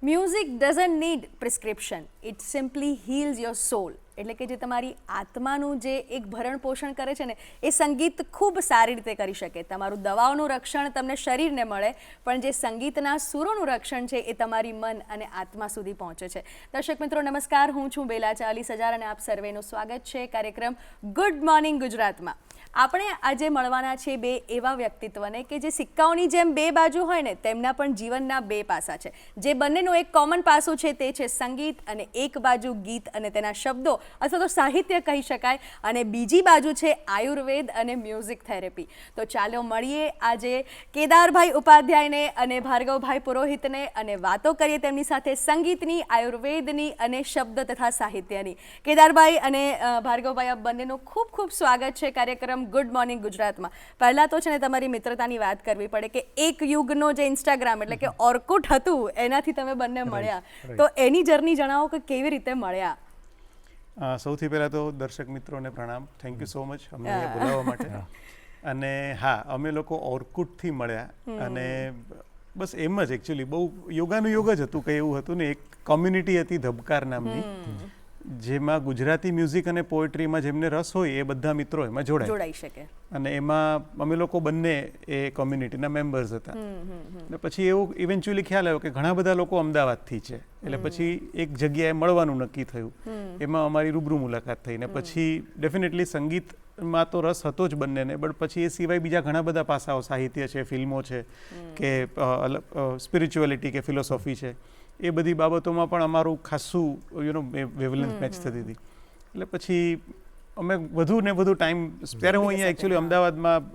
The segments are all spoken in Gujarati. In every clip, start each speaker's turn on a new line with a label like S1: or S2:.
S1: Music doesn't need prescription, it simply heals your soul. એટલે કે જે તમારી આત્માનું જે એક ભરણ પોષણ કરે છે ને, એ સંગીત ખૂબ સારી રીતે કરી શકે. તમારું દવાઓનું રક્ષણ તમને શરીરને મળે, પણ જે સંગીતના સૂરોનું રક્ષણ છે એ તમારી મન અને આત્મા સુધી પહોંચે છે. દર્શક મિત્રો નમસ્કાર, હું છું બેલા ચાલીસ હજાર અને આપ સર્વેનું સ્વાગત છે કાર્યક્રમ ગુડ મોર્નિંગ ગુજરાતમાં. આપણે આજે મળવાના છે બે એવા વ્યક્તિત્વને કે જે સિક્કાઓની જેમ બે બાજુ હોય ને, તેમના પણ જીવનના બે પાસા છે. જે બંનેનું એક કોમન પાસું છે તે છે સંગીત, અને એક બાજુ ગીત અને તેના શબ્દો અથવા તો સાહિત્ય કહી શકાય, અને બીજી બાજુ છે આયુર્વેદ અને મ્યુઝિક થેરેપી. તો ચાલો મળીએ આજે કેદારભાઈ ઉપાધ્યાયને અને ભાર્ગવભાઈ પુરોહિતને અને વાતો કરીએ તેમની સાથે સંગીતની, આયુર્વેદની અને શબ્દ તથા સાહિત્યની. કેદારભાઈ અને ભાર્ગવભાઈ, આ બંનેનું ખૂબ ખૂબ સ્વાગત છે કાર્યક્રમ ગુડ મોર્નિંગ ગુજરાતમાં. પહેલાં તો છે ને તમારી મિત્રતાની વાત કરવી પડે કે એક યુગનો જે ઇન્સ્ટાગ્રામ એટલે કે ઓર્કુટ હતું એનાથી તમે બંને મળ્યા. તો એની જર્ની જણાવો કે કેવી રીતે મળ્યા.
S2: સૌથી પહેલાં તો દર્શક મિત્રોને પ્રણામ, થેન્ક યુ સો મચ અમને બોલાવવા માટે. અને હા, અમે લોકો ઓર્કુટથી મળ્યા અને બસ એમ જ એકચ્યુઅલી બહુ યોગાનું યોગ જ હતું. કંઈ એવું હતું ને, એક કોમ્યુનિટી હતી ધબકાર નામની, જેમાં ગુજરાતી મ્યુઝિક અને પોએટ્રીમાં જેમને રસ હોય એ બધા મિત્રો એમાં જોડાઈ શકે. અને એમાં અમે લોકો બંને એ કોમ્યુનિટીના મેમ્બર્સ હતા. અને પછી એવું ઇવેન્ચ્યુઅલી ખ્યાલ આવ્યો કે ઘણા બધા લોકો અમદાવાદથી છે, એટલે પછી એક જગ્યાએ મળવાનું નક્કી થયું. એમાં અમારી રૂબરૂ મુલાકાત થઈ ને પછી ડેફિનેટલી સંગીતમાં તો રસ હતો જ બંનેને, બટ પછી એ સિવાય બીજા ઘણા બધા પાસાઓ, સાહિત્ય છે, ફિલ્મો છે, કે સ્પિરિચ્યુઅલિટી કે ફિલોસોફી છે, એ બધી બાબતોમાં પણ અમારું ખાસું વેવલેન્થ મેચ થતી હતી. એટલે પછી અમે વધુ ને વધુ ટાઈમ, ત્યારે હું અહીંયા એકચ્યુઅલી અમદાવાદમાં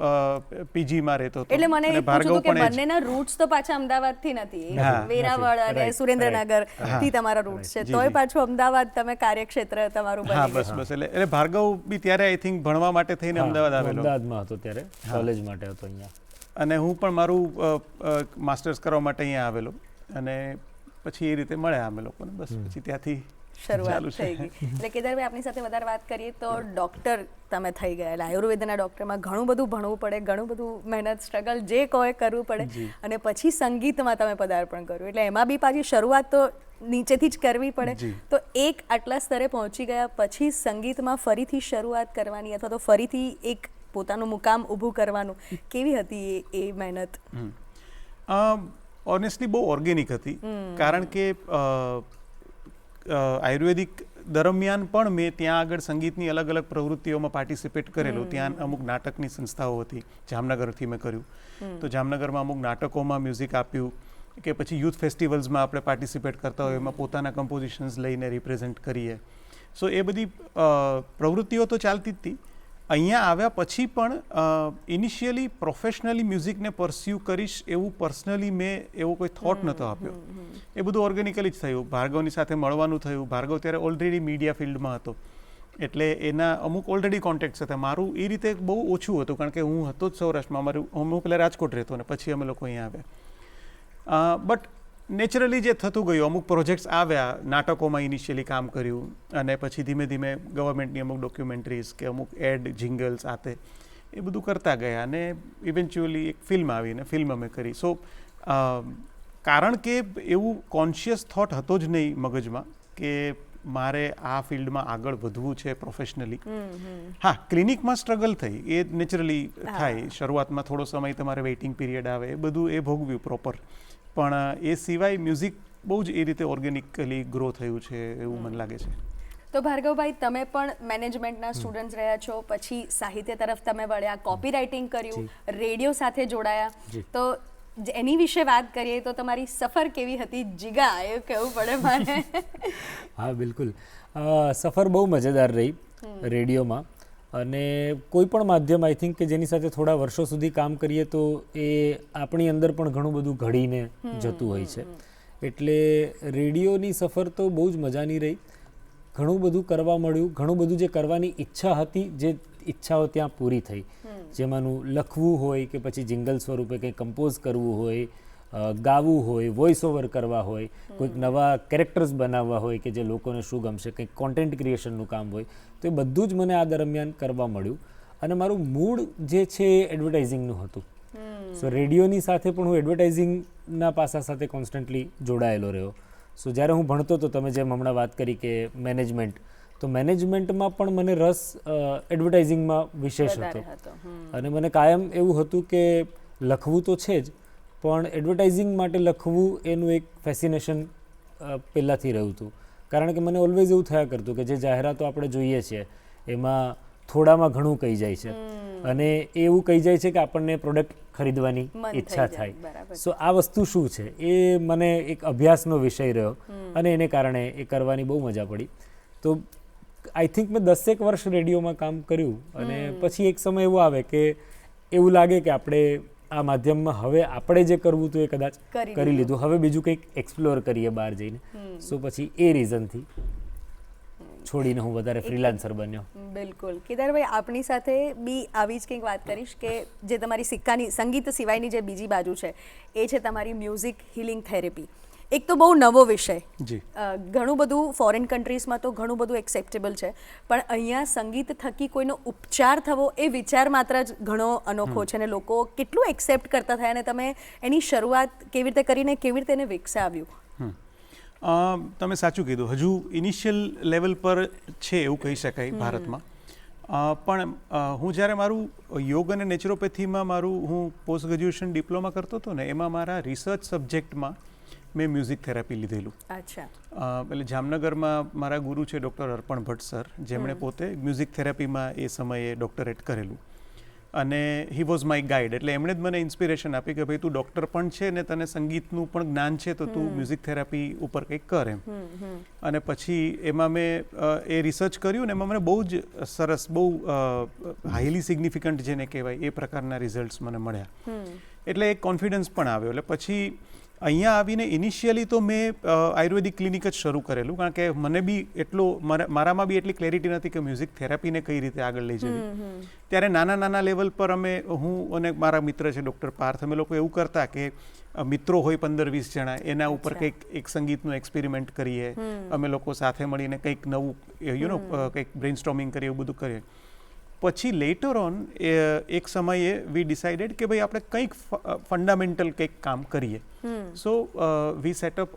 S2: પીજીમાં રહેતો હતો.
S1: એટલે મને એ પૂછ્યું કે બંનેના રૂટ્સ તો પાછા અમદાવાદથી નથી, વેરાવળ અને સુરેન્દ્રનગર થી તમારા રૂટ્સ છે, તોય પાછું અમદાવાદ તમે કાર્યક્ષેત્ર તમારું બની.
S2: હા, બસ એટલે ભાર્ગવ બી ત્યારે આઈ થિંક ભણવા માટે થઈને અમદાવાદ આવેલો.
S3: અમદાવાદમાં હતો ત્યારે, કોલેજ માટે હતો અહીંયા.
S2: અને હું પણ મારું માસ્ટર્સ કરવા માટે અહીંયા આવેલો. અને પછી એ રીતે મળ્યા અમે લોકોને. બસ પછી ત્યાંથી
S1: શરૂઆત થઈ ગઈ. એટલે કેદારભાઈ, આપની સાથે વધારે વાત કરીએ તો ડૉક્ટર તમે થઈ ગયા. એટલે આયુર્વેદના ડૉક્ટરમાં ઘણું બધું ભણવું પડે, ઘણું બધું મહેનત, સ્ટ્રગલ જે કહો એ કરવું પડે, અને પછી સંગીતમાં તમે પદાર્પણ કર્યું. એટલે એમાં બી પાછી શરૂઆત તો નીચેથી જ કરવી પડે. તો એક આટલા સ્તરે પહોંચી ગયા પછી સંગીતમાં ફરીથી શરૂઆત કરવાની અથવા તો ફરીથી એક પોતાનું મુકામ ઊભું કરવાનું, કેવી હતી એ મહેનત?
S2: ઓનેસ્ટલી બહુ ઓર્ગેનિક હતી. કારણ કે આયુર્વેદિક દરમિયાન પણ મેં ત્યાં આગળ સંગીતની અલગ અલગ પ્રવૃત્તિઓમાં પાર્ટિસિપેટ કરેલું. ત્યાં અમુક નાટકની સંસ્થાઓ હતી, જામનગરથી મેં કર્યું. તો જામનગરમાં અમુક નાટકોમાં મ્યુઝિક આપ્યું, કે પછી યુથ ફેસ્ટિવલ્સમાં આપણે પાર્ટિસિપેટ કરતા હોય, એમાં પોતાના કમ્પોઝિશન્સ લઈને રિપ્રેઝેન્ટ કરીએ. સો એ બધી પ્રવૃત્તિઓ તો ચાલતી જ હતી. અહીંયા આવ્યા પછી પણ ઇનિશિયલી પ્રોફેશનલી મ્યુઝિકને પરસ્યુ કરીશ એવું પર્સનલી મેં એવો કોઈ થોટ નહોતો આપ્યો. એ બધું ઓર્ગેનિકલી જ થયું. ભાર્ગવની સાથે મળવાનું થયું. ભાર્ગવ ત્યારે ઓલરેડી મીડિયા ફિલ્ડમાં હતો, એટલે એના અમુક ઓલરેડી કોન્ટેક્ટ્સ હતા. મારું એ રીતે બહુ ઓછું હતું, કારણ કે હું હતો જ સૌરાષ્ટ્રમાં. હું પહેલાં રાજકોટ રહેતો ને પછી અમે લોકો અહીંયા આવ્યા. બટ નેચરલી જે થતું ગયું, અમુક પ્રોજેક્ટ્સ આવ્યા, નાટકોમાં ઇનિશિયલી કામ કર્યું, અને પછી ધીમે ધીમે ગવર્મેન્ટની અમુક ડોક્યુમેન્ટરીઝ કે અમુક એડ, જિંગલ્સ આતે એ બધું કરતા ગયા. અને ઇવેન્ચ્યુઅલી એક ફિલ્મ આવીને ફિલ્મ અમે કરી. સો કારણ કે એવું કોન્શિયસ થોટ હતો જ નહીં મગજમાં કે મારે આ ફિલ્ડમાં આગળ વધવું છે પ્રોફેશનલી. હા, ક્લિનિકમાં સ્ટ્રગલ થઈ, એ નેચરલી થાય. શરૂઆતમાં થોડો સમય તમારે વેઇટિંગ પીરિયડ આવે, એ બધું એ ભોગવ્યું પ્રોપર. પણ એ સિવાય મ્યુઝિક બહુ જ એ રીતે ઓર્ગેનિકલી ગ્રો થયું છે એવું મને લાગે છે.
S1: તો ભાર્ગવભાઈ, તમે પણ મેનેજમેન્ટના સ્ટુડન્ટ રહ્યા છો, પછી સાહિત્ય તરફ તમે વળ્યા, કોપી રાઇટિંગ કર્યું, રેડિયો સાથે જોડાયા. તો એની વિશે વાત કરીએ તો તમારી સફર કેવી હતી? જીગા, એવું કહેવું પડે મારે.
S3: હા, બિલકુલ. સફર બહુ મજેદાર રહી રેડિયોમાં. અને કોઈ પણ માધ્યમ આઈ થિંક કે જેની સાથે થોડા વર્ષો સુધી કામ કરીએ તો એ આપણી અંદર પણ ઘણું બધું ઘડીને જતું હોય છે. એટલે રેડિયોની સફર તો બહુ જ મજાની રહી. ઘણું બધું કરવા મળ્યું, ઘણું બધું જે કરવાની ઈચ્છા હતી, જે ઈચ્છાઓ ત્યાં પૂરી થઈ. જેમાંનું લખવું હોય કે પછી જિંગલ સ્વરૂપે કંઈ કમ્પોઝ કરવું હોય, ગાવું હોય, વોઇસ ઓવર કરવા હોય, કોઈક નવા કેરેક્ટર્સ બનાવવા હોય કે જે લોકોને શું ગમશે, કંઈક કોન્ટેન્ટ ક્રિએશનનું કામ હોય, તો એ બધું જ મને આ દરમિયાન કરવા મળ્યું. અને મારું મૂળ જે છે એ એડવર્ટાઇઝિંગનું હતું. સો રેડિયોની સાથે પણ હું એડવર્ટાઇઝિંગના પાસા સાથે કોન્સ્ટન્ટલી જોડાયેલો રહ્યો. સો જ્યારે હું ભણતો હતો, તમે જેમ હમણાં વાત કરી કે મેનેજમેન્ટ, તો મેનેજમેન્ટમાં પણ મને રસ એડવર્ટાઇઝિંગમાં વિશેષ હતો. અને મને કાયમ એવું હતું કે લખવું તો છે જ, પણ એડવર્ટાઇઝિંગ માટે લખવું એનું એક ફેસિનેશન પહેલાંથી રહ્યું હતું. કારણ કે મને ઓલવેઝ એવું થયા કરતું કે જે જાહેરાતો આપણે જોઈએ છીએ એમાં થોડામાં ઘણું કહી જાય છે, અને એવું કહી જાય છે કે આપણને પ્રોડક્ટ ખરીદવાની ઈચ્છા થાય. સો આ વસ્તુ શું છે એ મને એક અભ્યાસનો વિષય રહ્યો, અને એને કારણે એ કરવાની બહુ મજા પડી. તો આઈ થિંક મેં 10 વર્ષ રેડિયોમાં કામ કર્યું, અને પછી એક સમય એવો આવે કે એવું લાગે કે આપણે આ માધ્યમમાં હવે આપણે જે કરવું હતું એ કદાચ કરી લીધું, હવે બીજું કંઈક એક્સપ્લોર કરીએ બહાર જઈને. સો પછી એ રીઝનથી છોડીને હું વધારે ફ્રીલાન્સર બન્યો.
S1: બિલકુલ. કેદારભાઈ, આપણી સાથે બી આવી જ કંઈક વાત કરીશ કે જે તમારી સિક્કાની સંગીત સિવાયની જે બીજી બાજુ છે એ છે તમારી મ્યુઝિક હિલિંગ થેરેપી. એક તો બહુ નવો વિષય, ઘણું બધું ફોરેન કન્ટ્રીઝમાં તો ઘણું બધું એક્સેપ્ટેબલ છે, પણ અહીંયા સંગીત થકી કોઈનો ઉપચાર થવો એ વિચાર માત્ર જ ઘણો અનોખો છે, અને લોકો કેટલું એક્સેપ્ટ કરતા થયા, અને તમે એની શરૂઆત કેવી રીતે કરીને કેવી રીતે એને વિકસાવ્યું?
S2: તમે સાચું કીધું, હજુ ઇનિશિયલ લેવલ પર છે એવું કહી શકાય ભારતમાં. પણ હું જ્યારે મારું યોગ અને નેચરોપેથીમાં હું પોસ્ટ ગ્રેજ્યુએશન ડિપ્લોમા કરતો હતો ને, એમાં મારા રિસર્ચ સબ્જેક્ટમાં મેં મ્યુઝિક થેરાપી લીધેલું.
S1: અચ્છા.
S2: એટલે જામનગરમાં મારા ગુરુ છે ડૉક્ટર અર્પણ ભટ્ટ સર, જેમણે પોતે મ્યુઝિક થેરાપીમાં એ સમયે ડૉક્ટરેટ કરેલું, અને હી વોઝ માય ગાઈડ. એટલે એમણે જ મને ઇન્સ્પિરેશન આપી કે ભાઈ તું ડૉક્ટર પણ છે ને તને સંગીતનું પણ જ્ઞાન છે, તો તું મ્યુઝિક થેરાપી ઉપર કંઈક કર એમ. અને પછી એમાં મેં એ રિસર્ચ કર્યું ને એમાં મને બહુ જ સરસ, બહુ હાઈલી સિગ્નિફિકન્ટ જેને કહેવાય એ પ્રકારના રિઝલ્ટ્સ મને મળ્યા. એટલે એક કોન્ફિડન્સ પણ આવ્યો. એટલે પછી અહીંયા આવીને ઇનિશિયલી તો મેં આયુર્વેદિક ક્લિનિક જ શરૂ કરેલું, કારણ કે મને બી મારામાં બી એટલી ક્લેરિટી નથી કે મ્યુઝિક થેરાપીને કઈ રીતે આગળ લઈ જવી. ત્યારે નાના લેવલ પર હું અને મારા મિત્ર છે ડૉક્ટર પાર્થ, અમે લોકો એવું કરતા કે મિત્રો હોય 15-20 જણા, એના ઉપર કંઈક એક સંગીતનું એક્સપેરિમેન્ટ કરીએ, અમે લોકો સાથે મળીને કંઈક નવું કંઈક બ્રેઇનસ્ટોર્મિંગ કરીએ, એવું બધું કરીએ. પછી લેટર ઓન એક સમયે વી ડિસાઇડેડ કે ભાઈ આપણે કંઈક ફંડામેન્ટલ કંઈક કામ કરીએ. So we set up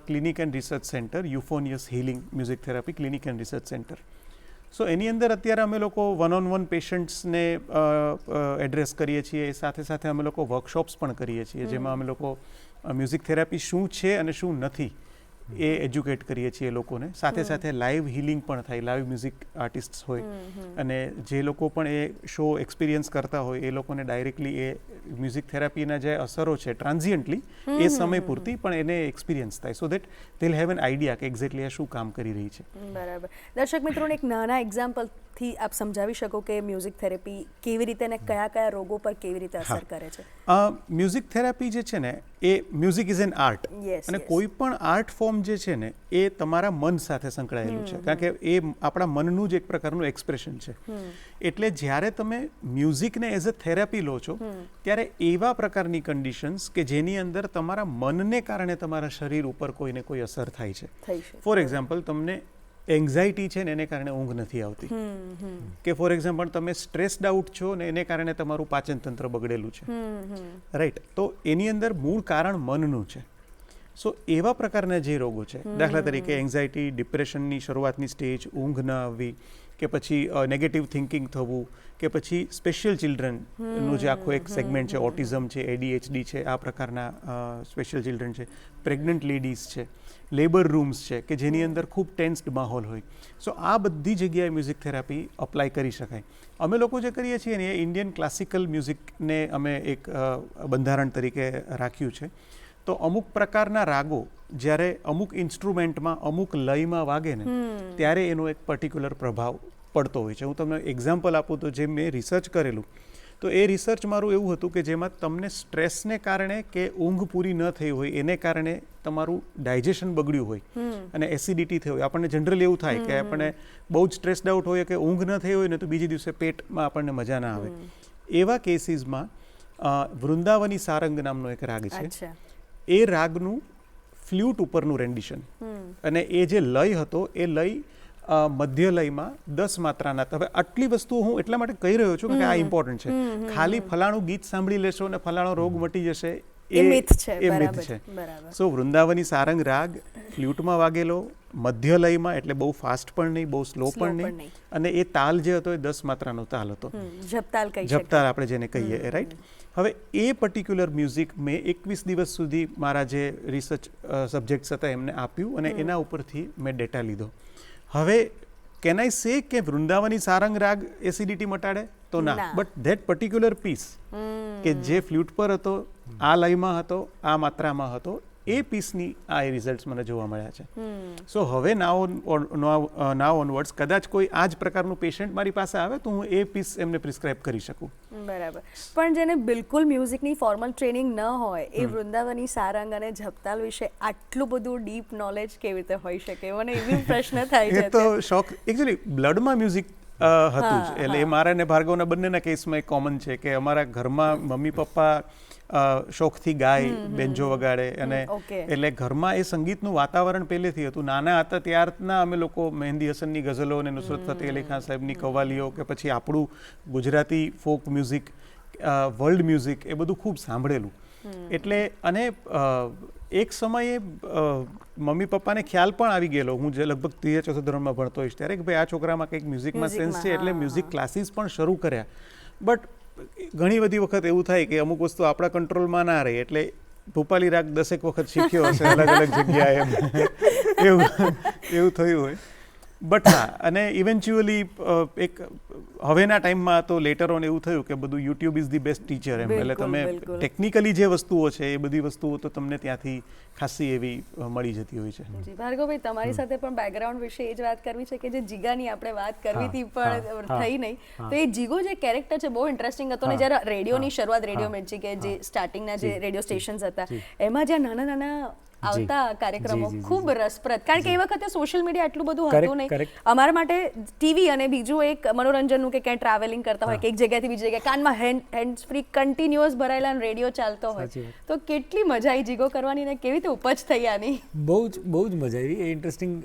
S2: clinic and research centre, euphonious healing music therapy clinic and research centre. So એની અંદર અત્યારે અમે લોકો 1-on-1 પેશન્ટ્સને એડ્રેસ કરીએ છીએ, સાથે સાથે અમે લોકો વર્કશોપ્સ પણ કરીએ છીએ, જેમાં અમે લોકો મ્યુઝિક થેરાપી શું છે અને શું નથી એ એજ્યુકેટ કરીએ છીએ લોકોને. સાથે સાથે લાઈવ હિલિંગ પણ થાય, લાઈવ મ્યુઝિક આર્ટિસ્ટ હોય, અને જે લોકો પણ એ શો એક્સપિરિયન્સ કરતા હોય એ લોકોને ડાયરેક્ટલી એ મ્યુઝિક થેરાપીના જે અસરો છે ટ્રાન્ઝિયન્ટલી એ સમય પૂરતી પણ એને એક્સપિરિયન્સ થાય, so that they will have an idea કે એક્ઝેક્ટલી આ શું કામ કરી રહી છે.
S1: બરાબર. દર્શક મિત્રોને એક નાના એક્ઝામ્પલથી આપ સમજાવી શકો કે મ્યુઝિક થેરેપી કેવી રીતે અને કયા રોગો પર કેવી રીતે અસર કરે છે?
S2: મ્યુઝિક થેરાપી જે છે ને એ મ્યુઝિક ઇઝ એન આર્ટ, અને કોઈ પણ આર્ટ ફોર્મ જે છે ને એ તમારા મન સાથે સંકળાયેલું છે, કારણ કે એ આપણા મનનું જ એક પ્રકારનું એક્સપ્રેશન છે. એટલે જ્યારે તમે મ્યુઝિકને એઝ અ થેરાપી લો છો ત્યારે એવા પ્રકારની કન્ડિશન્સ કે જેની અંદર તમારા મનને કારણે તમારા શરીર ઉપર કોઈને કોઈ અસર થાય છે. ફોર એક્ઝામ્પલ, તમને એન્ઝાયટી છે ને એને કારણે ઊંઘ નથી આવતી, કે ફોર એક્ઝામ્પલ તમે સ્ટ્રેસ્ડ આઉટ છો ને એને કારણે તમારું પાચન તંત્ર બગડેલું છે, રાઈટ? તો એની અંદર મૂળ કારણ મનનું છે. સો એવા પ્રકારના જે રોગો છે, દાખલા તરીકે એન્ઝાયટી, ડિપ્રેશનની શરૂઆતની સ્ટેજ, ઊંઘ ન આવવી, કે પછી નેગેટિવ થિંકિંગ થવું, કે પછી સ્પેશિયલ ચિલ્ડ્રનનું જે આખો એક સેગમેન્ટ છે, ઓટિઝમ છે, ADHD છે, આ પ્રકારના સ્પેશિયલ ચિલ્ડ્રન છે, પ્રેગ્નન્ટ લેડીઝ છે, લેબર રૂમ્સ છે કે જેની અંદર ખૂબ ટેન્સ્ડ માહોલ હોય. સો આ બધી જગ્યાએ મ્યુઝિક થેરાપી અપ્લાય કરી શકાય. અમે લોકો જે કરીએ છીએ ને એ ઇન્ડિયન ક્લાસિકલ મ્યુઝિકને અમે એક બંધારણ તરીકે રાખ્યું છે. તો અમુક પ્રકારના રાગો જ્યારે અમુક ઇન્સ્ટ્રુમેન્ટમાં અમુક લયમાં વાગે ને ત્યારે એનો એક પર્ટિક્યુલર પ્રભાવ પડતો હોય છે. હું તમને એક્ઝામ્પલ આપું તો જે મેં રિસર્ચ કરેલું, તો એ રિસર્ચ મારું એવું હતું કે જેમાં તમને સ્ટ્રેસને કારણે કે ઊંઘ પૂરી ન થઈ હોય એને કારણે તમારું ડાયજેશન બગડ્યું હોય અને એસિડિટી થઈ હોય. આપણને જનરલી એવું થાય કે આપણે બહુ જ સ્ટ્રેસ્ડ આઉટ હોય કે ઊંઘ ન થઈ હોય ને તો બીજી દિવસે પેટમાં આપણને મજા ના આવે. એવા કેસીસમાં વૃંદાવની સારંગ નામનો એક રાગ છે, એ રાગનું ફ્લ્યુટ ઉપરનું રેન્ડિશન, અને એ જે લય હતો એ લય મધ્ય લયમાં 10 માત્રાના. હવે આટલી વસ્તુઓ હું એટલા માટે કહી રહ્યો છું કે આ ઇમ્પોર્ટન્ટ છે. ખાલી ફલાણું ગીત સાંભળી લેશો ને ફલાણો રોગ મટી જશે
S1: એ myth છે,
S2: એ myth
S1: બરાબર,
S2: છે.
S1: બરાબર.
S2: સો વૃંદાવની સારંગ રાગ ફ્લ્યુટમાં વાગેલો, મધ્ય લયમાં, એટલે બહુ ફાસ્ટ પણ નહીં, બહુ સ્લો પણ નહીં, અને એ તાલ જે હતો એ 10 માત્રાનો તાલ હતો,
S1: જપતાલ કહી
S2: જપતાલ આપણે જેને કહીએ, રાઈટ. હવે એ પર્ટિક્યુલર મ્યુઝિક મેં 21 દિવસ સુધી મારા જે રિસર્ચ સબ્જેક્ટ્સ હતા એમને આપ્યું અને એના ઉપરથી મેં ડેટા લીધો. હવે કેન આઈ સે કે વૃંદાવની સારંગ રાગ એસિડિટી મટાડે? તો ના, બટ ધેટ પર્ટિક્યુલર પીસ કે જે ફ્લ્યુટ પર હતો, આ લયમાં હતો, આ માત્રામાં હતો, એ પીસની આ રિઝલ્ટ્સ મને જોવા મળ્યા છે. સો હવે નાવ ઓનવર્ડ્સ કદાચ કોઈ આ જ પ્રકારનું પેશન્ટ મારી પાસે આવે તો હું એ પીસ એમને પ્રિસ્ક્રાઇબ કરી શકું.
S1: બરાબર. પણ જેને બિલકુલ મ્યુઝિકની ફોર્મલ ટ્રેનિંગ ન હોય એ વૃંદાવની સારંગ અને જપતાલ વિશે આટલું બધું ડીપ નોલેજ કેવી રીતે હોઈ શકે? મને એવી પ્રશ્ન થાય છે.
S2: એ તો શોખ, એકચ્યુઅલી બ્લડમાં મ્યુઝિક હતું જ, એટલે એ મારા અને ભાર્ગવના બંનેના કેસમાં એક કોમન છે કે અમારા ઘરમાં મમ્મી પપ્પા શોખથી ગાય, બેન્જો વગાડે, અને એટલે ઘરમાં એ સંગીતનું વાતાવરણ પહેલેથી હતું. નાના હતા ત્યારના અમે લોકો મહેંદી હસનની ગઝલો અને નુસરત ફતેહ અલી ખાન સાહેબની કવાલીઓ કે પછી આપણું Gujarati folk music, world music, એ બધું ખૂબ સાંભળેલું. એટલે અને એક સમયે મમ્મી પપ્પાને ખ્યાલ પણ આવી ગયેલો, હું જે લગભગ 3-4 ધોરણમાં ભણતો હોઈશ ત્યારે, કે ભાઈ આ છોકરામાં કંઈક મ્યુઝિકમાં સેન્સ છે, એટલે મ્યુઝિક ક્લાસીસ પણ શરૂ કર્યા. બટ ઘણી બધી વખત એવું થાય કે અમુક વસ્તુ આપણા કંટ્રોલમાં ના રહે, એટલે ભોપાલી રાગ 10 વખત શીખ્યો હશે અલગ અલગ જગ્યાએ, એવું થયું હોય. બટ હા, અને ઇવેન્ચ્યુઅલી એક હવેના ટાઈમમાં તો લેટર ઓન એવું થયું કે બધું YouTube is the best teacher એમ, એટલે તમે ટેકનિકલી જે વસ્તુઓ છે એ બધી વસ્તુઓ તો તમને ત્યાંથી ખાસી એવી મળી જતી હોય છે.
S1: જી ભાર્ગવભાઈ, તમારી સાથે પણ બેકગ્રાઉન્ડ વિશે એ જ વાત કરવી છે કે જે જીગાની આપણે વાત કરવી હતી પણ થઈ નહીં, તો એ જીગો જે કેરેક્ટર છે બહુ ઇન્ટરેસ્ટિંગ હતો. ને જ્યારે રેડિયોની શરૂઆત, રેડિયો મિર્ચી કે જે સ્ટાર્ટિંગના જે રેડિયો સ્ટેશન્સ હતા એમાં જ્યાં નાના નાના આવતા કાર્યક્રમો ખૂબ રસપ્રદ, કારણ કે એ વખતે સોશિયલ મીડિયા એટલું બધું હતું નહીં. અમારા માટે ટીવી અને બીજું એક મનોરંજનનું કે ક્યાંય ટ્રાવેલિંગ કરતા હોય કે એક જગ્યાથી બીજી જગ્યાએ કાનમાં હેન્ડ્સ ફ્રી કન્ટિન્યુઅસ ભરાયેલા રેડિયો ચાલતો હોય, તો કેટલી મજા આવી જીગો કરવાની ને કેવી રીતે ઉપજ થઈ આની? બહુ જ મજા આવી. એ ઇન્ટરેસ્ટિંગ.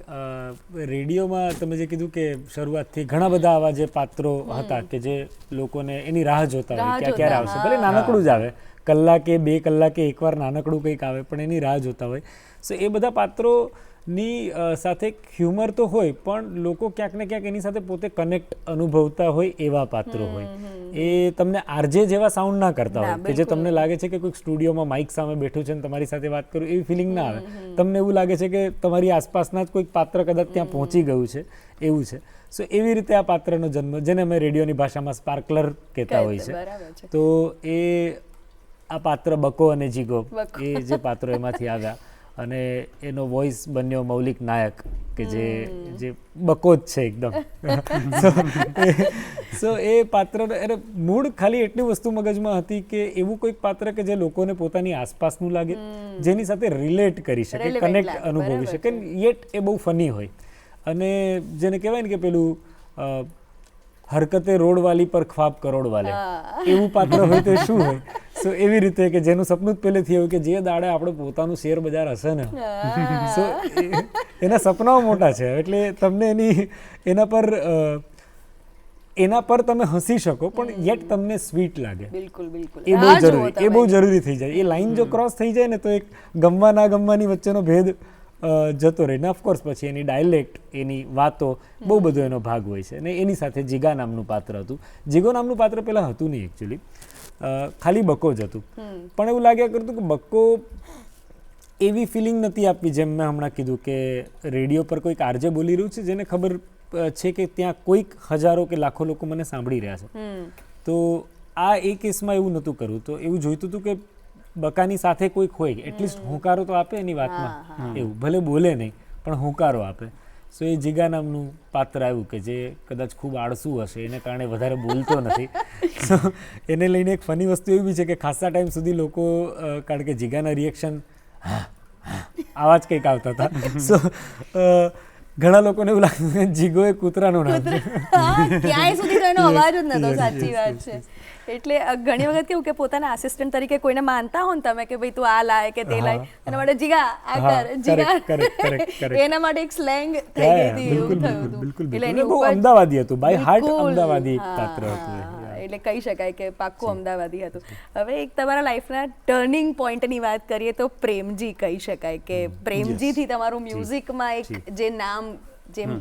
S1: રેડિયોમાં તમે જે કીધું કે શરૂઆતથી ઘણા બધા આવા જે પાત્રો હતા કે જે લોકોને એની રાહ જોતા હોય કે ક્યારે આવશે, ભલે નાનકડું જ આવે, કલાકે 2 કલાકે એકવાર નાનકડું કંઈક આવે, પણ એની રાહ જોતા હોય. સો એ બધા પાત્રોની સાથે હ્યુમર તો હોય, પણ લોકો ક્યાંક ને ક્યાંક એની સાથે પોતે કનેક્ટ અનુભવતા હોય એવા પાત્રો હોય. એ તમને આરજે જેવા સાઉન્ડ ના કરતા હોય કે જે તમને લાગે છે કે કોઈક સ્ટુડિયોમાં માઇક સામે બેઠું છે ને તમારી સાથે વાત કરું, એવી ફિલિંગ ના આવે. તમને એવું લાગે છે કે તમારી આસપાસના જ કોઈક પાત્ર કદાચ ત્યાં પહોંચી ગયું છે, એવું છે. સો એવી રીતે આ પાત્રનો જન્મ, જેને અમે રેડિયોની ભાષામાં સ્પાર્કલર કહેતા હોય છે, તો એ આ પાત્ર બકો અને જીગો, એ જે પાત્રો એમાંથી આવ્યા, અને એનો વોઇસ બન્યો મૌલિક નાયક કે જે બકો જ છે એકદમ. સો એ પાત્ર મૂળ ખાલી એટલી વસ્તુ મગજમાં હતી કે એવું કોઈક પાત્ર કે જે લોકોને પોતાની આસપાસનું લાગે, જેની સાથે રિલેટ કરી શકે, કનેક્ટ અનુભવી શકે, યેટ એ બહુ ફની હોય. અને જેને કહેવાય ને કે પેલું હરકતે રોડવાલી પર ખ્વાબ કરોડવાલે, એવું પાત્ર હોય તો શું હોય. સો એવી રીતે કે જેનું સપનું જ પહેલેથી એવું કે જે દાડે આપણે પોતાનું શેર બજાર હશે ને, સો એના સપનાઓ મોટા છે, એટલે તમને એના પર તમે હસી શકો પણ યેટ તમને સ્વીટ લાગે. એ બહુ જરૂરી થઈ જાય. એ લાઈન જો ક્રોસ થઈ જાય ને તો એક ગમવા ના ગમવાની વચ્ચેનો ભેદ જતો રહે ને. ઓફકોર્સ પછી એની ડાયલેક્ટ, એની વાતો, બહુ બધો એનો ભાગ હોય છે. અને એની સાથે જીગા નામનું પાત્ર હતું. જીગો નામનું પાત્ર પહેલાં હતું નહીં એકચ્યુઅલી, ખાલી બકો જ હતું. પણ એવું લાગ્યા કરતું કે બકો એવી ફિલિંગ નથી આપવી, જેમ મેં હમણાં કીધું કે રેડિયો પર કોઈક આરજે બોલી રહ્યું છે જેને ખબર છે કે ત્યાં કોઈક હજારો કે લાખો લોકો મને સાંભળી રહ્યા છે. તો આ એ કેસમાં એવું નહોતું કરવું. તો એવું જોઈતું હતું કે બકાની સાથે કોઈક હોય, એટલીસ્ટ હોંકારો તો આપે એની વાતમાં, એવું ભલે બોલે નહીં પણ હોંકારો આપે. સો એ જીગા નામનું પાત્ર આવ્યું કે જે કદાચ ખૂબ આળસુ હશે, એને કારણે વધારે બોલતો નથી. સો એને લઈને એક ફની વસ્તુ એવી છે કે ખાસા ટાઈમ સુધી લોકો, કારણ કે જીગાના રિએક્શન આવા જ કંઈક આવતા હતા, સો ઘણા લોકોને એવું લાગતું કે જીગો એ કૂતરાનું નામ છે. ક્યાંય સુધી તો એનો અવાજ જ નતો. સાચી વાત છે. એટલે ઘણી વખત કેવું કે પોતાના આસિસ્ટન્ટ તરીકે કોઈને માનતા હો ને તમે કે ભાઈ તું આ લાય કે તે લાય, એના માટે જીગા આ કર, જીગા, એના માટે એક સ્લેંગ થઈ ગઈ હતી, એવું થયું હતું.
S3: એટલે એની બહુ અમદાવાદી હતું, બાય હાર્ટ અમદાવાદી પાત્ર હતું.
S1: એટલે કહી શકાય કે પાક્કું અમદાવાદી હતું. હવે એક તમારા લાઈફના ટર્નિંગ પોઈન્ટની વાત કરીએ તો પ્રેમજી કહી શકાય કે પ્રેમજીથી તમારું મ્યુઝિકમાં એક જે નામ જેમ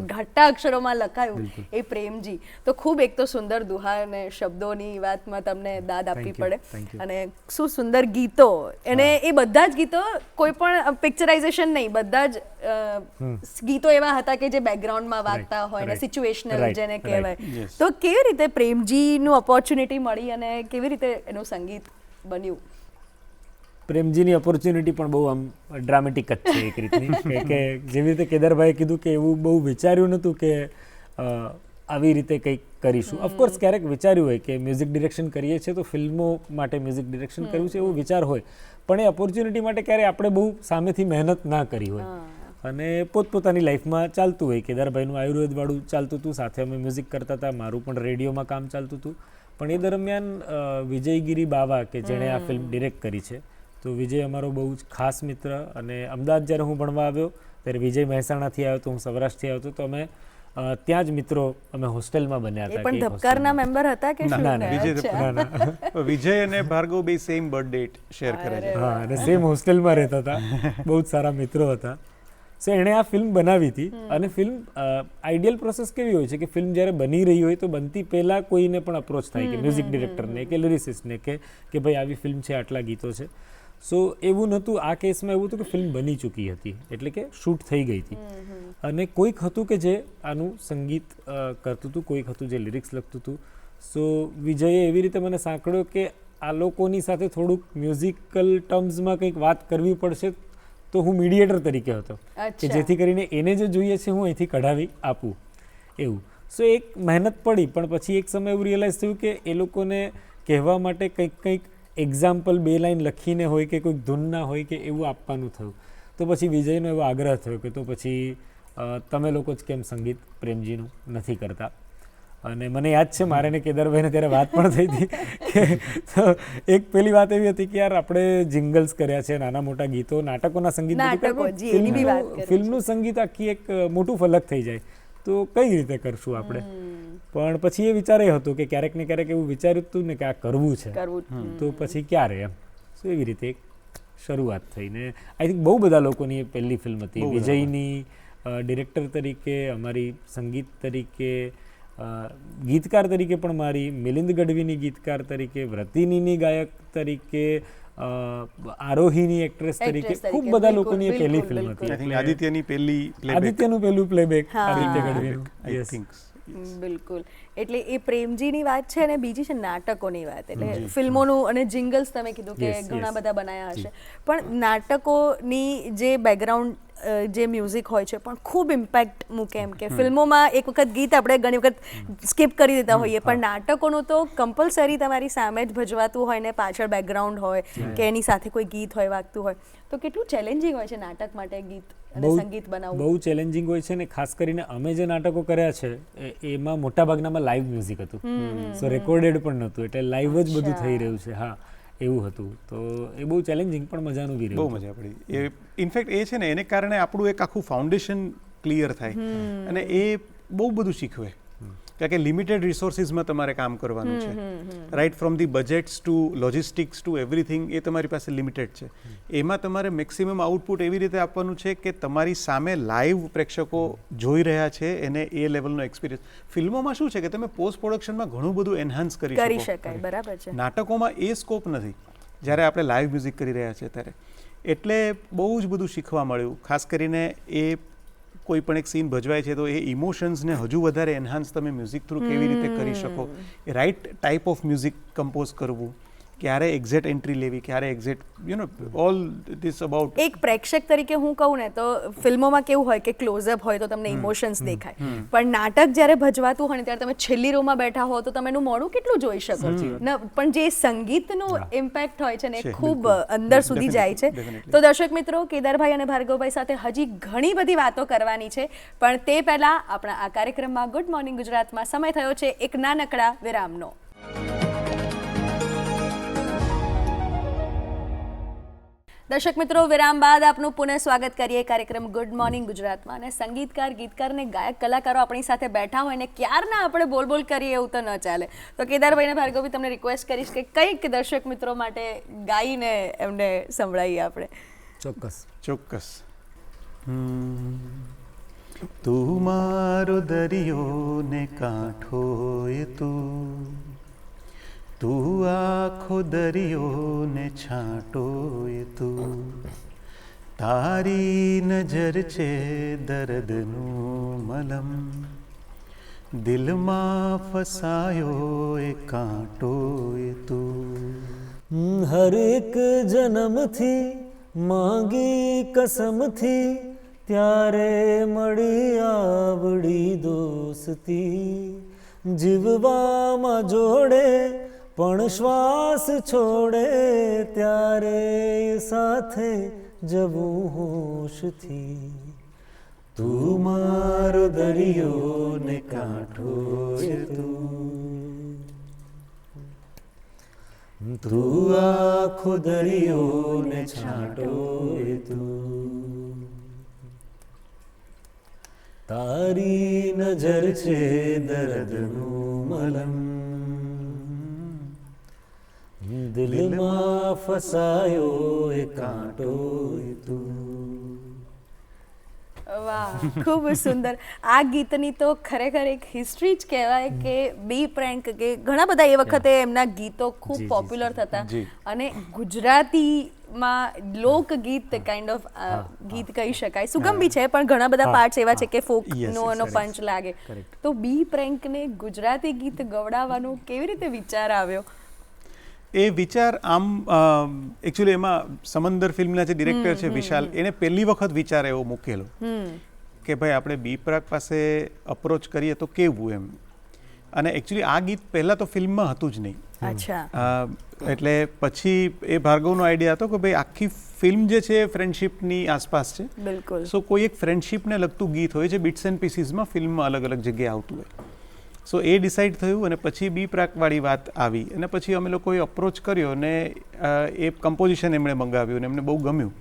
S1: ઘટ્ટા અક્ષરોમાં લખાયું એ પ્રેમજી, તો ખૂબ એક તો સુંદર દુહા અને શબ્દોની વાતમાં તમને દાદ આપવી પડે, અને શું સુંદર ગીતો, અને એ બધા જ ગીતો કોઈ પણ પિક્ચરાઇઝેશન નહીં, બધા જ ગીતો એવા હતા કે જે બેકગ્રાઉન્ડમાં વાગતા હોય ને સિચ્યુએશનલ જેને કહેવાય. તો કેવી રીતે પ્રેમજીનું ઓપોર્ચ્યુનિટી મળી અને કેવી રીતે એનું સંગીત બન્યું?
S3: પ્રેમજીની ઓપોર્ચ્યુનિટી પણ બહુ આમ ડ્રામેટિક જ છે એક રીતની, કે જેવી રીતે કેદારભાઈએ કીધું કે એવું બહુ વિચાર્યું નહોતું કે આવી રીતે કંઈક કરીશું. ઓફકોર્સ ક્યારેક વિચાર્યું હોય કે મ્યુઝિક ડિરેક્શન કરીએ છીએ તો ફિલ્મો માટે મ્યુઝિક ડિરેક્શન કરવું છે એવો વિચાર હોય, પણ એ ઓપોર્ચ્યુનિટી માટે ક્યારેય આપણે બહુ સામેથી મહેનત ના કરી હોય, અને પોતપોતાની લાઈફમાં ચાલતું હોય. કેદારભાઈનું આયુર્વેદવાળું ચાલતું હતું, સાથે અમે મ્યુઝિક કરતા હતા, મારું પણ રેડિયોમાં કામ ચાલતું હતું. પણ એ દરમિયાન વિજયગીરી બાવા કે જેણે આ ફિલ્મ ડિરેક્ટ કરી છે, તો વિજય અમારો બહુ જ ખાસ મિત્ર, અને અમદાવાદ જ્યારે હું ભણવા આવ્યો ત્યારે વિજય મહેસાણાથી આવ્યો હતો, હું સૌરાષ્ટ્રથી આવ્યો હતો, તો અમે ત્યાં જ મિત્રો અમે હોસ્ટેલમાં બન્યા હતા.
S1: પણ ધબકારના મેમ્બર હતા કે
S2: ના, વિજય અને ભાર્ગવ બે સેમ બર્થ ડેટ શેર કરે છે.
S3: હા, અને સેમ હોસ્ટેલમાં રહેતા હતા, બહુ જ સારા મિત્રો હતા. સો એણે આ ફિલ્મ બનાવી હતી, અને ફિલ્મ આઈડિયલ પ્રોસેસ કેવી હોય છે કે ફિલ્મ જ્યારે બની રહી હોય તો બનતી પહેલાં કોઈને પણ અપ્રોચ થાય કે મ્યુઝિક ડિરેક્ટરને કે લિરિસિસ્ટને કે ભાઈ આવી ફિલ્મ છે, આટલા ગીતો છે. સો એવું નહોતું, આ કેસમાં એવું હતું કે ફિલ્મ બની ચૂકી હતી, એટલે કે શૂટ થઈ ગઈ હતી, અને કોઈક હતું કે જે આનું સંગીત કરતું હતું, કોઈક હતું જે લિરિક્સ લખતું હતું. સો વિજયે એવી રીતે મને સાંકળ્યો કે આ લોકોની સાથે થોડુંક મ્યુઝિકલ ટર્મ્સમાં કંઈક વાત કરવી પડશે, તો હું મીડિયેટર તરીકે હતો કે જેથી કરીને એને જે જોઈએ છે હું અહીંથી કઢાવી આપું એવું. સો એક મહેનત પડી, પણ પછી એક સમય એવું રિયલાઇઝ થયું કે એ લોકોને કહેવા માટે કંઈક એક્ઝામ્પલ 2 લાઈન લખીને હોય કે કોઈક ધૂનના હોય કે એવું આપવાનું થયું. તો પછી વિજયનો એવો આગ્રહ થયો કે તો પછી તમે લોકો જ કેમ સંગીત પ્રેમજીનું નથી કરતા. અને મને યાદ છે મારે ને કેદારભાઈને ત્યારે વાત પણ થઈ હતી કે એક પેલી વાત એવી હતી કે યાર આપણે જિંગલ્સ કર્યા છે, નાના મોટા ગીતો, નાટકોના સંગીત, ફિલ્મનું સંગીત આખી એક મોટું ફલક થઈ જાય, તો કઈ રીતે કરશું આપણે. પણ પછી એ વિચાર એ હતો કે ક્યારેક ને ક્યારેક એવું વિચાર્યું હતું ને કે આ કરવું છે, તો પછી ક્યારે એમ. સો એવી રીતે એક શરૂઆત થઈને આઈ થિંક બહુ બધા લોકોની એ પહેલી ફિલ્મ હતી. વિજયની ડિરેક્ટર તરીકે, અમારી સંગીત તરીકે, ગીતકાર તરીકે પણ મારી, મિલિંદ ગઢવીની ગીતકાર તરીકે, વ્રતિનીની ગાયક તરીકે, આરોહીની એક્ટ્રેસ તરીકે, ખૂબ બધા લોકોની એ પહેલી ફિલ્મ હતી. આદિત્યનું પહેલું પ્લેબેક આદિત્ય ગઢવીનું. આઈ થિંક
S1: બિલકુલ. એટલે એ પ્રેમજીની વાત છે, અને બીજી છે નાટકોની વાત. એટલે ફિલ્મોનું અને જિંગલ્સ તમે કીધું કે ઘણા બધા બનાવ્યા હશે, પણ નાટકોની જે બેકગ્રાઉન્ડ જે મ્યુઝિક હોય છે પણ ખૂબ ઇમ્પેક્ટ મૂકે. એમ કે ફિલ્મોમાં એક વખત ગીત આપણે ઘણી વખત સ્કીપ કરી દેતા હોઈએ, પણ નાટકોનું તો કમ્પલસરી તમારી સામે જ ભજવાતું હોય ને પાછળ બેકગ્રાઉન્ડ હોય કે એની સાથે કોઈ ગીત હોય વાગતું હોય, તો કેટલું ચેલેન્જિંગ હોય છે નાટક માટે ગીત અને સંગીત બનાવવું?
S3: બહુ ચેલેન્જિંગ હોય છે, ને ખાસ કરીને અમે જે નાટકો કર્યા છે એમાં મોટાભાગનામાં લાઈવ મ્યુઝિક હતું, સો રેકોર્ડેડ પણ નહોતું, એટલે લાઈવ જ બધું થઈ રહ્યું છે. હા, એવું હતું. તો એ બહુ ચેલેન્જિંગ પણ મજાનું બી રહ્યું.
S2: બહુ મજા પડી. એ ઇનફેક્ટ એ છે ને, એને કારણે આપણું એક આખું ફાઉન્ડેશન ક્લિયર થાય, અને એ બહુ બધું શીખવે. કારણ કે લિમિટેડ રિસોર્સિસમાં તમારે કામ કરવાનું છે, right from the budgets to logistics to everything, એ તમારી પાસે લિમિટેડ છે. એમાં તમારે મેક્સિમમ આઉટપુટ એવી રીતે આપવાનું છે કે તમારી સામે લાઈવ પ્રેક્ષકો જોઈ રહ્યા છે, એને એ લેવલનો એક્સપિરિયન્સ. ફિલ્મોમાં શું છે કે તમે પોસ્ટ પ્રોડક્શનમાં ઘણું બધું એન્હાન્સ કરી
S1: શકાય. બરાબર છે.
S2: નાટકોમાં એ સ્કોપ નથી જ્યારે આપણે લાઈવ મ્યુઝિક કરી રહ્યા છીએ ત્યારે. એટલે બહુ જ બધું શીખવા મળ્યું. ખાસ કરીને એ કોઈ પણ એક સીન ભજવાય છે તો એ ઇમોશન્સને હજુ વધારે એન્હાન્સ તમે મ્યુઝિક થ્રુ કેવી રીતે કરી શકો, એ right type of music compose કરવું, ક્યારે એક્ઝેક્ટ એન્ટ્રી લેવી, ક્યારે એક્ઝેક્ટ ઓલ ધીસ અબાઉટ.
S1: એક પ્રેક્ષક તરીકે હું કહું ને તો ફિલ્મોમાં કેવું હોય કે ક્લોઝઅપ હોય તો તમને ઇમોશન્સ દેખાય, પણ નાટક જ્યારે ભજવાતું હોય ને ત્યારે તમે છેલ્લી રોમાં બેઠા હો તો તમે એનું મોઢું કેટલું જોઈ શકો, પણ જે સંગીતનું ઇમ્પેક્ટ હોય છે ને એ ખૂબ અંદર સુધી જાય છે. તો દર્શક મિત્રો, કેદારભાઈ અને ભાર્ગવભાઈ સાથે હજી ઘણી બધી વાતો કરવાની છે, પણ તે પહેલા આપણા આ કાર્યક્રમમાં ગુડ મોર્નિંગ ગુજરાતમાં સમય થયો છે એક નાનકડા વિરામનો. દર્શક મિત્રો, વિરામ બાદ આપનું પુનઃ સ્વાગત કરીએ કાર્યક્રમ ગુડ મોર્નિંગ ગુજરાતમાં. અને સંગીતકાર, ગીતકાર ને ગાયક કલાકારો આપણી સાથે બેઠા હોય ને ક્યારના આપણે બોલ કરીએ એવું તો ન ચાલે. તો કેદારભાઈને ભાર્ગવી તમને રિક્વેસ્ટ કરીશ કે કંઈક દર્શક મિત્રો માટે ગાઈને એમને સંભળાવીએ આપણે.
S3: ચોક્કસ.
S2: તું મારો દરિયો ને કાંઠો એ તું આખો દરિયો ને છાંટો એ તું તારી નજર છે દર્દનું મલમ દિલમાં ફસાયો એ કાંટો એ તું
S3: હર એક જન્મથી માંગી કસમથી ત્યારે મળી આવડી દોસ્તી જીવવામાં જોડે પણ શ્વાસ છોડે ત્યારે સાથે જવું હોશથી તું મારો દરિયો ને કાંઠો છે તું આખો દરિયો ને છાંટો તું તારી નજર છે દર્દનું મલમ દિલમાં ફસાયો એ કાંટો તું.
S1: વાહ, ખૂબ સુંદર. આ ગીતની તો ખરેખર એક હિસ્ટ્રી જ કહેવાય કે બી પ્રેન્ક કે ઘણા બધા એ વખતે એમના ગીતો ખૂબ પોપ્યુલર થતા અને ગુજરાતીમાં લોકગીત કાઇન્ડ ઓફ ગીત કહી શકાય. સુગમ બી છે પણ ઘણા બધા પાર્ટ્સ એવા છે કે ફોકનો એનો પંચ લાગે. તો બી પ્રેન્કને ગુજરાતી ગીત ગવડાવવાનો કેવી રીતે વિચાર આવ્યો?
S2: એ વિચાર આમ એકચ્યુઅલી એમાં સમંદર ફિલ્મના જે ડિરેક્ટર છે વિશાલ, એને પહેલી વખત વિચાર એવો મૂકેલો કે ભાઈ આપણે બી પ્રાક પાસે અપ્રોચ કરીએ તો કેવું એમ. અને એકચ્યુઅલી આ ગીત પહેલાં તો ફિલ્મમાં હતું જ નહીં. એટલે પછી એ ભાર્ગવનો આઈડિયા હતો કે ભાઈ આખી ફિલ્મ જે છે ફ્રેન્ડશિપની આસપાસ છે.
S1: બિલકુલ.
S2: સો કોઈ એક ફ્રેન્ડશિપને લગતું ગીત હોય જે બિટ્સ એન્ડ પીસીસમાં ફિલ્મમાં અલગ અલગ જગ્યાએ આવતું હોય. સો એ ડિસાઇડ થયું અને પછી બી પ્રાકવાળી વાત આવી અને પછી અમે લોકોએ અપ્રોચ કર્યો અને એ કમ્પોઝિશન એમણે મંગાવ્યું અને એમને બહુ ગમ્યું.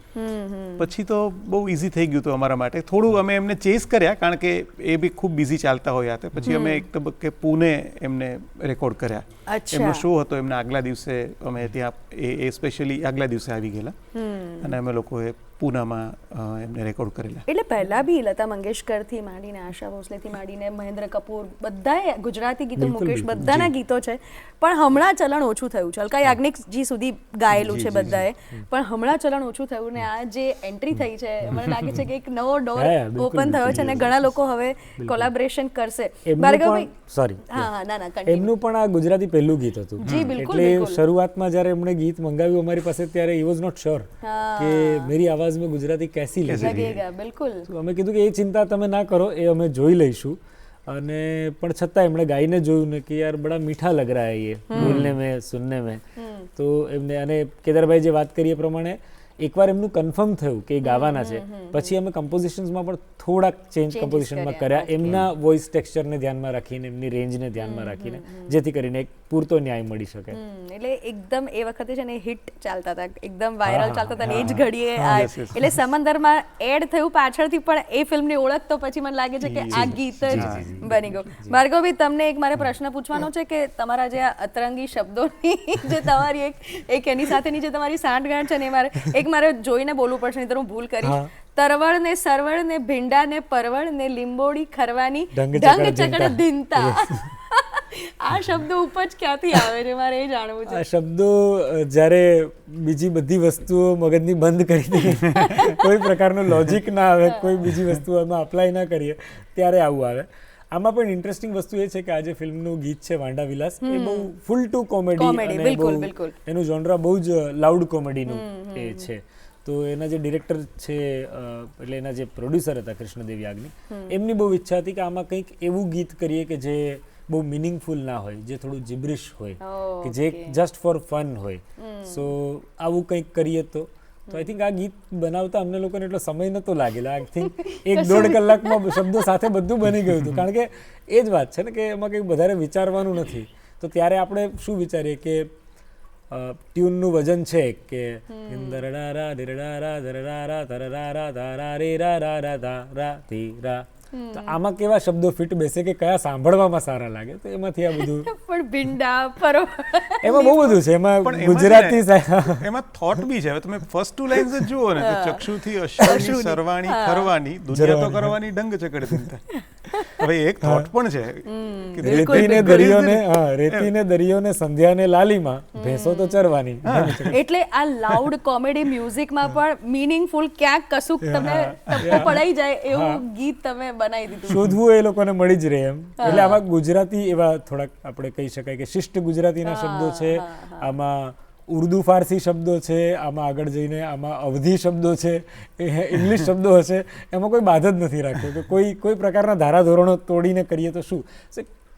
S2: પછી તો બહુ ઇઝી થઈ ગયું હતું અમારા માટે. થોડું અમે એમને ચેસ કર્યા કારણ કે એ બી ખૂબ બિઝી ચાલતા હોય હતા. પછી અમે એક તબક્કે પુણે એમને રેકોર્ડ કર્યા. એમનો શો હતો, એમના આગલા દિવસે અમે ત્યાં એ સ્પેશિયલી આગલા દિવસે આવી ગયેલા અને અમે લોકોએ પૂનામાં એમને રેકોર્ડ કરેલા.
S1: એટલે પહેલા બી લતા મંગેશકરથી માંડીને આશા ભોસલેથી માંડીને મહેન્દ્ર કપૂર બધાએ ગુજરાતી ગીતો, મુકેશ બધાના ગીતો છે. પણ હમણાં ચલણ ઓછું થયું છે. અલકા યાજ્ઞિકજી સુધી ગાયેલું છે બધાએ, પણ હમણાં ચલણ ઓછું થયું ને આ જે એન્ટ્રી થઈ છે મને લાગે છે કે એક નવો ડોર ઓપન થયો છે અને ઘણા લોકો હવે કોલેબોરેશન કરશે. ભાર્ગવભાઈ,
S3: સોરી,
S1: હા ના
S3: એમનું પણ આ ગુજરાતી પહેલું ગીત હતું. એટલે શરૂઆતમાં જ્યારે એમણે ગીત મંગાવ્યું અમારી પાસે ત્યારે હી વોઝ નોટ શ્યોર કે મેરી આવાજ में गुजराती कैसी लगेगा.
S1: बिल्कुल.
S3: तो અમે કીધું કે એ ચિંતા તમે ના કરો, એ અમે જોઈ લઈશું. અને પણ છતાં એમણે ગાઈને જોયું ને કે યાર બડા મીઠા લગ રહા હે યે બોલને મેં સુનને મેં. તો એમને અને કેદારભાઈ જે વાત કરી એ પ્રમાણે એકવાર એમનું કન્ફર્મ થયું કે એ ગાવાના છે પછી અમે કમ્પોઝિશન્સમાં પણ થોડાક ચેન્જ કમ્પોઝિશનમાં કર્યા એમના વોઇસ ટેક્સચરને ધ્યાનમાં રાખીને, એમની રેન્જને ધ્યાનમાં રાખીને, જેથી કરીને એક પૂરતો ન્યાય મળી શકે.
S1: એટલે એકદમ એ વખતે છે ને હિટ ચાલતા હતા, એકદમ વાયરલ ચાલતા હતા ને એ જ ઘડીએ એટલે સમંદરમાં એડ થયું પાછળથી પણ એ ફિલ્મની ઓળખ તો પછી મને લાગે છે કે આ ગીત જ બની ગયું. ભાર્ગવભાઈ, તમને એક મારે પ્રશ્ન પૂછવાનો છે કે તમારા જે અતરંગી શબ્દોની જે તમારી એક એની સાથેની જે તમારી સાંઠગાંઠ છે ને એ મારે જોઈને બોલવું પડશે, નહીં તો હું ભૂલ કરીશ. તરવળ ને સરવળ ને ભીંડા ને પરવળ ને લીંબોડી ખરવાની ઢંગ ચકડ ધીનતા. આ શબ્દો ઉપજ ક્યાંથી આવે છે મારે એ જાણવું છે.
S3: આ શબ્દો જ્યારે બીજી બધી વસ્તુઓ મગજની બંધ કરી દઈએ, કોઈ પ્રકારનો લોજિક ના આવે, કોઈ બીજી વસ્તુ એમાં અપ્લાય ના કરીએ ત્યારે આવું આવે. આમાં પણ ઇન્ટરેસ્ટિંગ વસ્તુ એ છે કે આ જે ફિલ્મનું ગીત છે વાંડા વિલાસ એ બહુ ફૂલ ટુ કોમેડી, એનું જોનરા બહુ જ લાઉડ કોમેડીનું એ છે. તો એના જે ડિરેક્ટર છે એટલે એના જે પ્રોડ્યુસર હતા કૃષ્ણદેવ યાજ્ઞિક, એમની બહુ ઈચ્છા હતી કે આમાં કંઈક એવું ગીત કરીએ કે જે બહુ મિનિંગફુલ ના હોય, જે થોડું જીબ્રિશ હોય, કે જે જસ્ટ ફોર ફન હોય. સો આવું કંઈક કરીએ તો આઈ થિંક આ ગીત બનાવતા અમને લોકોને એટલો સમય નહોતો લાગેલો. આઈ થિંક 1-1.5 કલાકમાં શબ્દો સાથે બધું બની ગયું હતું. કારણ કે એ જ વાત છે ને કે એમાં કંઈક વધારે વિચારવાનું નથી. તો ત્યારે આપણે શું વિચારીએ કે ટ્યુનનું વજન છે કે દરડારા દિરડારા દરડારા તરડારા દારા રે રા રા રા ધા રા ધી રા, તો આમાં કેવા શબ્દો ફિટ બેસે કે કયા સાંભળવામાં સારા લાગે, તો એમાંથી આ બધું
S1: પણ ભીંડા પરો
S3: એમાં બહુ બધું છે. એમાં
S2: પણ એમાં
S3: ગુજરાતી
S2: છે ને, એમાં થોટ બી છે. હવે તમે ફર્સ્ટ ટુ લાઇન્સ જ જુઓ ને, તો ચક્ષુથી અશ્રુની સરવાણી ખરવાની દુનિયા તો કરવાની ડંગ ચકડ દિનતા. હવે એક થોટ પણ છે કે
S3: રેતીને દરિયોને રેતીને દરિયોને સંધ્યાને લાલીમાં ભેંસો તો ચરવાની.
S1: એટલે આ લાઉડ કોમેડી મ્યુઝિકમાં પણ મીનિંગફુલ ક્યાંક કશુંક તમને ટપ્પો પડાઈ જાય એવું ગીત તમે બનાવી દીધું.
S3: શોધવું એ લોકોને મળી જ રહે એમ. એટલે આમાં ગુજરાતી એવા થોડાક આપણે કહી શકાય કે શિષ્ટ ગુજરાતીના શબ્દો છે, આમાં ઉર્દુ ફારસી શબ્દો છે, આમાં આગળ જઈને આમાં અવધી શબ્દો છે, ઇંગ્લિશ શબ્દો હશે, એમાં કોઈ બાદ જ નથી રાખ્યો કે કોઈ પ્રકારના ધારાધોરણો તોડીને કરીએ તો શું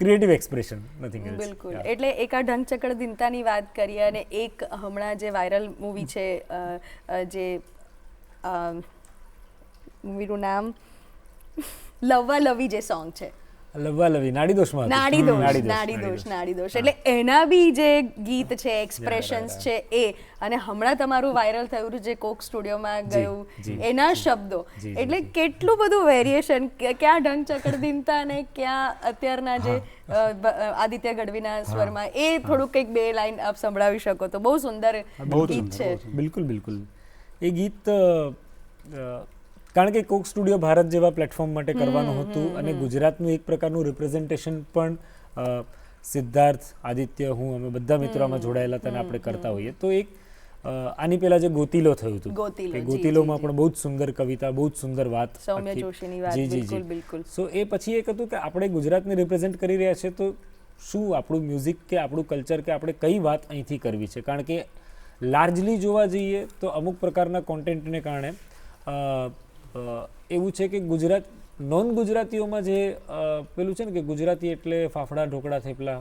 S3: ક્રિએટિવ એક્સપ્રેશન, નથિંગ એલ્સ.
S1: બિલકુલ. એટલે એક આ ઢંગચકડ દિનતાની વાત કરીએ, અને એક હમણાં જે વાયરલ મૂવી છે, જે મૂવીનું નામ લવ્વા લવી જે સોંગ છે,
S3: લવ્વા લવી નાડીદોષમાં
S1: નાડીદોષ, એટલે એના બી જે ગીત છે, એક્સપ્રેશન્સ છે એ, અને હમણાં તમારું વાયરલ થયું જે કોક સ્ટુડિયોમાં ગયું એના શબ્દો, એટલે કેટલું બધું વેરિએશન, ક્યાં ઢંગચકડ દિનતા અને ક્યાં અત્યારના જે આદિત્ય ગઢવીના સ્વરમાં, એ થોડુંક કંઈક બે લાઈન આપ સંભળાવી શકો તો બહુ સુંદર ગીત છે.
S3: બિલકુલ. એ ગીત કારણ કે કોક સ્ટુડિયો ભારત જેવા પ્લેટફોર્મ માટે કરવાનું હતું, અને ગુજરાતનું એક પ્રકારનું રિપ્રેઝન્ટેશન પણ સિદ્ધાર્થ, આદિત્ય, હું, અમે બધા મિત્રો આમાં જોડાયેલા હતા અને આપણે કરતા હોઈએ. તો એક આની પહેલા જે ગોતીલો થયું હતું, ગોતીલોમાં પણ બહુ જ સુંદર કવિતા, બહુ જ સુંદર વાત,
S1: સૌમ્ય જોશીની વાત. બિલકુલ.
S3: સો એ પછી એક હતું કે આપણે ગુજરાતને રિપ્રેઝેન્ટ કરી રહ્યા છે, તો શું આપણું મ્યુઝિક કે આપણું કલ્ચર કે આપણે કઈ વાત અહીંથી કરવી છે. કારણ કે લાર્જલી જોવા જઈએ તો અમુક પ્રકારના કોન્ટેન્ટને કારણે એવું છે કે ગુજરાત નોન ગુજરાતીઓમાં જે પેલું છે ને કે ગુજરાતી એટલે ફાફડા ઢોકળા થેપલા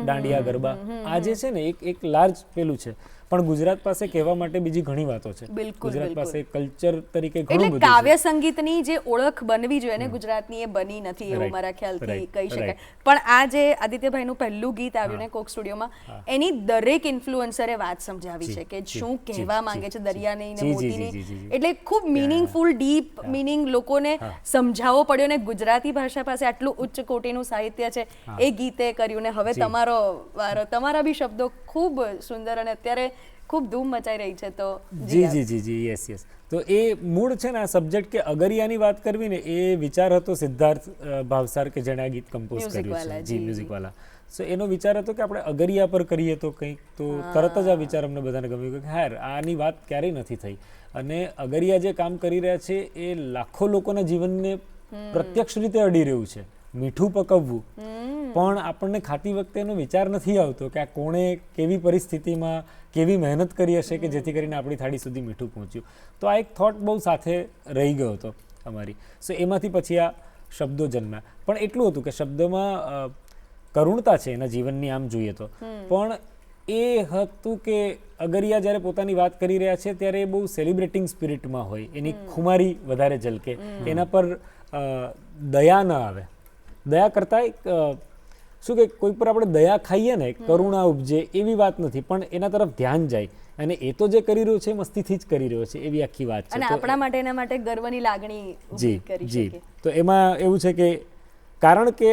S3: દાંડિયા ગરબા, આ જે છે ને એક લાર્જ પેલું છે, પણ ગુજરાત પાસે કહેવા માટે બીજી ઘણી વાતો છે. ગુજરાત પાસે કલ્ચર તરીકે ઘણું બધું છે.
S1: કાવ્ય સંગીતની જે ઓળખ બનવી જોઈએ ને ગુજરાતની, એ બની નથી એવું મારા ખ્યાલથી કહી શકાય. પણ આ જે આદિત્યભાઈનું પહેલું ગીત આવ્યું ને કોક સ્ટુડિયોમાં, એની દરેક ઇન્ફ્લુએન્સરે વાત સમજાવી છે કે શું કહેવા માંગે છે દરિયાની ને મોતીની, એટલે ખૂબ મિનિંગફુલ, ડીપ મિનિંગ લોકોને સમજાવવો પડ્યો, ને ગુજરાતી ભાષા પાસે આટલું ઉચ્ચ કોટીનું સાહિત્ય છે, એ ગીતે કર્યું. ને હવે તમારો વારો, તમારા બી શબ્દો ખૂબ સુંદર અને અત્યારે ખૂબ ધૂમ મચાઈ રહી છે. તો
S3: યસ. તો એ મૂળ છે ને આ સબ્જેક્ટ કે અગરિયાની વાત કરવી ને, એ વિચાર હતો સિદ્ધાર્થ ભાવસાર કે જેણે આ ગીત કમ્પોઝ કર્યું છે, મ્યુઝિકવાલા. સો એનો વિચાર હતો કે આપણે અગરિયા પર કરીએ તો કંઈક, તો તરત જ આ વિચાર અમને બધાને ગમ્યું કે યાર આની વાત ક્યારેય નથી થઈ. અને અગરિયા જે કામ કરી રહ્યા છે એ લાખો લોકોના જીવનને પ્રત્યક્ષ રીતે અડી રહ્યું છે. મીઠું પકવવું, પણ આપણને ખાતી વખતે એનો વિચાર નથી આવતો કે આ કોણે કેવી પરિસ્થિતિમાં કેવી મહેનત કરી હશે કે જેથી કરીને આપણી થાળી સુધી મીઠું પહોંચ્યું. તો આ એક થોટ બહુ સાથે રહી ગયો હતો અમારી. સો એમાંથી પછી આ શબ્દો જન્મ્યા. પણ એટલું હતું કે શબ્દોમાં કરુણતા છે એના જીવનની આમ જોઈએ તો, પણ એ હતું કે અગરિયા જ્યારે પોતાની વાત કરી રહ્યા છે ત્યારે એ બહુ સેલિબ્રેટિંગ સ્પિરિટમાં હોય, એની ખુમારી વધારે ઝલકે, એના પર દયા ન આવે. દયા કરતા શું કે કોઈ પર આપણે દયા ખાઈએ ને, કરુણા ઉપજે એવી વાત નથી, પણ એના તરફ ધ્યાન જાય. અને એ તો જે કરી રહ્યો છે મસ્તીથી જ કરી રહ્યો છે, એવી આખી વાત છે.
S1: અને આપણા માટે એના માટે ગર્વની લાગણી ઊભી કરી શકે.
S3: તો એમાં એવું છે કે કારણ કે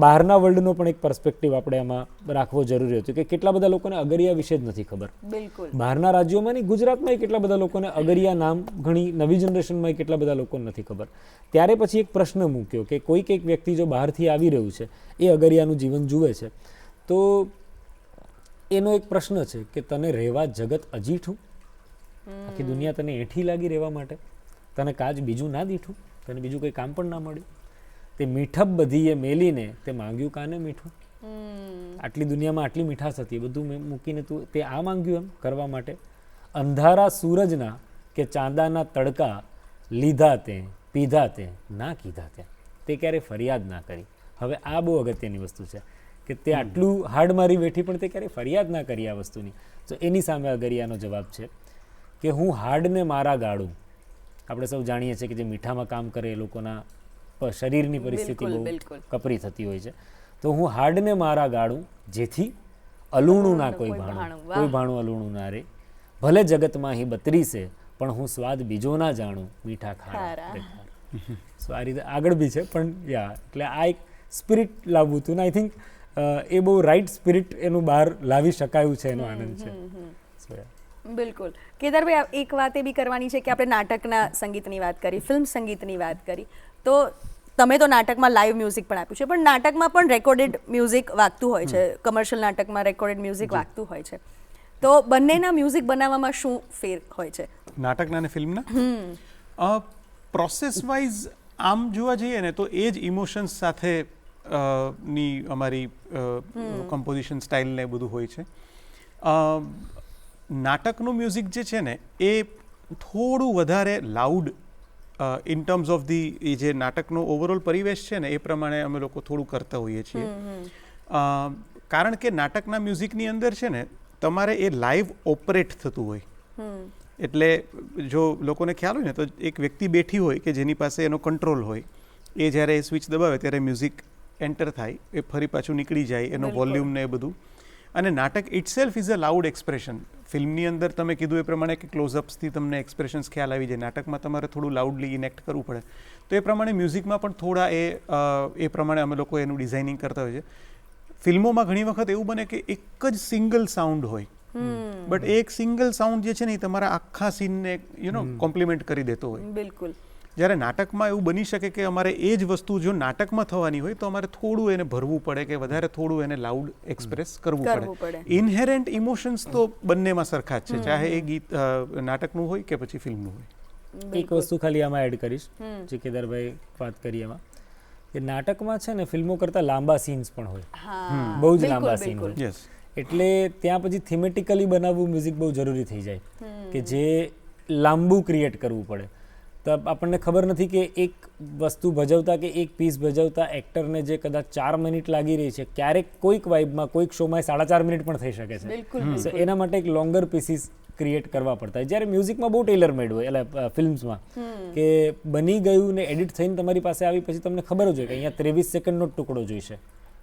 S3: બહારના વર્લ્ડનો પણ એક પર્સપેક્ટિવ આપણે આમાં રાખવો જરૂરી હતું કે કેટલા બધા લોકોને અગરિયા વિશે જ નથી ખબર.
S1: બિલકુલ.
S3: બહારના રાજ્યોમાં નહીં, ગુજરાતમાં કેટલા બધા લોકોને અગરિયા નામ, ઘણી નવી જનરેશનમાં કેટલા બધા લોકોને નથી ખબર. ત્યારે પછી એક પ્રશ્ન મૂક્યો કે કોઈક એક વ્યક્તિ જો બહારથી આવી રહ્યું છે, એ અગરિયાનું જીવન જુએ છે, તો એનો એક પ્રશ્ન છે કે તને રહેવા જગત અજીઠું, આખી દુનિયા તને એઠી લાગી રહેવા માટે, તને કાજ બીજું ના દીઠું, તને બીજું કંઈ કામ પણ ના મળ્યું, તે મીઠપ બધી એ મેલીને તે માંગ્યું કાને મીઠું. આટલી દુનિયામાં આટલી મીઠાશ હતી, બધું મૂકીને તું તે આ માંગ્યું એમ કરવા માટે. અંધારા સૂરજના કે ચાંદાના તડકા લીધા તે, પીધા તે, ના કીધા તે, તે ક્યારે ફરિયાદ ના કરી. હવે આ બહુ અગત્યની વસ્તુ છે કે તે આટલું હાડ મારી બેઠી પણ તે ક્યારે ફરિયાદ ના કરી આ વસ્તુની. તો એની સામે અગરિયાનો જવાબ છે કે હું હાડને મારા ગાળું. આપણે સૌ જાણીએ છીએ કે જે મીઠામાં કામ કરે એ લોકોના શરીરની પરિસ્થિતિ બહુ કપરી થતી હોય છે. તો હું હાડને મારા ગાળું જેથી અલુણું ના કોઈ
S1: કોઈ
S3: ભાણું,
S1: ભાણું, વાહ.
S3: કોઈ ભાણું અલુણું ના રે, ભલે જગતમાં હી 32 પણ હું સ્વાદ બીજો ના જાણું, મીઠા ખારા
S1: ખારા.
S3: રે ખારા. સો આ રીતે આગળ બી છે, પણ યા એટલે આ એક સ્પિરિટ લાવવું હતું ને આઈ થિંક એ બહુ રાઈટ સ્પિરિટ એનું બહાર લાવી શકાયું છે, એનો આનંદ છે. So, yeah.
S1: બિલકુલ. કેદારભાઈ, એક વાત એ બી કરવાની છે કે આપણે નાટકના સંગીતની વાત કરી, ફિલ્મ સંગીતની વાત કરી, તો તમે તો નાટકમાં લાઈવ મ્યુઝિક પણ આપ્યું છે, પણ નાટકમાં પણ રેકોર્ડેડ મ્યુઝિક વાગતું હોય છે, કમર્શિયલ નાટકમાં રેકોર્ડેડ મ્યુઝિક વાગતું હોય છે, તો બંનેના મ્યુઝિક બનાવવામાં શું ફેર હોય છે?
S2: નાટકના અને ફિલ્મના પ્રોસેસ વાઇઝ આમ જોવા જઈએ ને તો એ જ ઇમોશન્સ સાથે ની અમારી કમ્પોઝિશન સ્ટાઇલ ને બધું હોય છે. નાટકનું મ્યુઝિક જે છે ને એ થોડું વધારે loud in terms of the એ જે નાટકનો ઓવરઓલ પરિવેશ છે ને એ પ્રમાણે અમે લોકો થોડું કરતા હોઈએ છીએ. કારણ કે નાટકના મ્યુઝિકની અંદર છે ને તમારે એ લાઈવ ઓપરેટ થતું હોય, એટલે જો લોકોને ખ્યાલ હોય ને તો એક વ્યક્તિ બેઠી હોય કે જેની પાસે એનો કંટ્રોલ હોય, એ જ્યારે એ સ્વિચ દબાવે ત્યારે મ્યુઝિક એન્ટર થાય, એ ફરી પાછું નીકળી જાય, એનો વોલ્યુમ ને એ બધું. અને નાટક itself is a loud expression. ફિલ્મની અંદર તમે કીધું એ પ્રમાણે કે ક્લોઝઅપ્સથી તમને એક્સપ્રેશન્સ ખ્યાલ આવી જાય, નાટકમાં તમારે થોડું લાઉડલી ઇનેક્ટ કરવું પડે, તો એ પ્રમાણે મ્યુઝિકમાં પણ થોડા એ પ્રમાણે અમે લોકો એનું ડિઝાઇનિંગ કરતા હોઈએ છીએ. ફિલ્મોમાં ઘણી વખત એવું બને કે એક જ સિંગલ સાઉન્ડ હોય, બટ એક સિંગલ સાઉન્ડ જે છે ને એ તમારા આખા સીનને કોમ્પ્લિમેન્ટ કરી દેતો હોય.
S1: બિલકુલ.
S2: જ્યારે નાટકમાં એવું બની શકે કે અમારે એ જ વસ્તુ જો નાટકમાં થવાની હોય તો અમારે થોડું એને ભરવું પડે કે વધારે થોડું એને લાઉડ એક્સપ્રેસ કરવું પડે. ઇનહેરન્ટ ઇમોશન્સ તો બંનેમાં સરખા જ છે, ચાહે એ ગીત નાટકનું હોય કે પછી ફિલ્મનું હોય.
S3: એક વસ્તુ ખાલી આમાં એડ કરીશ, જે કેદારભાઈ વાત કરી એમાં, કે નાટકમાં છે ને ફિલ્મો કરતાં લાંબા સીન્સ પણ હોય, બહુ જ લાંબા સીન હોય.
S2: યસ.
S3: એટલે ત્યાં પછી થીમેટિકલી બનાવવું મ્યુઝિક બહુ જરૂરી થઈ જાય, કે જે લાંબુ ક્રિએટ કરવું પડે. તો આપણને ખબર નથી કે એક વસ્તુ ભજવતા કે એક પીસ ભજવતા એક્ટરને જે કદાચ 4 મિનિટ લાગી રહી છે, ક્યારેક કોઈક વાઇબમાં કોઈક શોમાં 4.5 મિનિટ પણ થઈ શકે છે. So એના માટે એક લોંગર પીસીસ ક્રિએટ કરવા પડતા હોય, જ્યારે મ્યુઝિકમાં બહુ ટેલર મેડ હોય, એટલે ફિલ્મ્સમાં કે બની ગયું ને એડિટ થઈને તમારી પાસે આવી પછી તમને ખબર જ હોય કે અહીંયા 23 સેકન્ડનો જ ટુકડો જોઈશે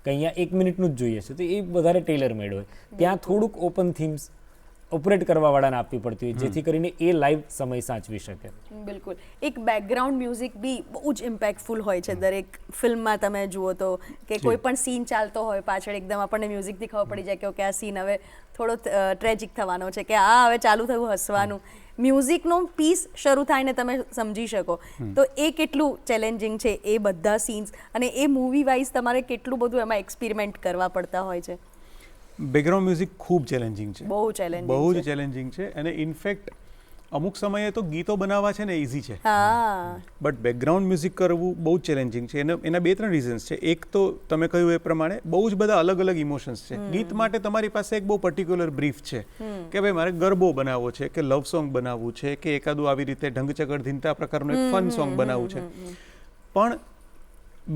S3: કે અહીંયા 1 મિનિટનું જ જોઈએ છે, તો એ વધારે ટેલર મેડ હોય. ત્યાં થોડુંક ઓપન થીમ્સ ઓપરેટ કરવાવાળાને આપવી પડતી હોય, જેથી કરીને એ લાઈવ સમય સાચવી શકે.
S1: બિલકુલ. એક બેકગ્રાઉન્ડ મ્યુઝિક બી બહુ જ ઇમ્પેક્ટફુલ હોય છે દરેક ફિલ્મમાં. તમે જુઓ તો કે કોઈ પણ સીન ચાલતો હોય, પાછળ એકદમ આપણને મ્યુઝિકથી ખબર પડી જાય કે ઓકે આ સીન હવે થોડો ટ્રેજિક થવાનો છે, કે આ હવે ચાલુ થયું હસવાનું. મ્યુઝિકનો પીસ શરૂ થાય ને તમે સમજી શકો, તો એ કેટલું ચેલેન્જિંગ છે એ બધા સીન્સ, અને એ મૂવી વાઇઝ તમારે કેટલું બધું એમાં એક્સપેરિમેન્ટ કરવા પડતા હોય છે.
S2: બેકગ્રાઉન્ડ મ્યુઝિક ખૂબ ચેલેન્જિંગ છે,
S1: બહુ ચેલેન્જિંગ,
S2: બહુ જ ચેલેન્જિંગ છે. અને ઇનફેક્ટ અમુક સમયે તો ગીતો બનાવવા છે ને ઇઝી છે, બટ બેકગ્રાઉન્ડ મ્યુઝિક કરવું બહુ જ ચેલેન્જિંગ છે. એના 2-3 રીઝન્સ છે. એક તો તમે કહ્યું એ પ્રમાણે બહુ જ બધા અલગ અલગ ઇમોશન્સ છે. ગીત માટે તમારી પાસે એક બહુ પર્ટિક્યુલર બ્રીફ છે કે ભાઈ મારે ગરબો બનાવવો છે, કે લવ સોંગ બનાવવું છે, કે એકાદું આવી રીતે ઢંગચગડ ધીનતા પ્રકારનું એક ફન સોંગ બનાવવું છે. પણ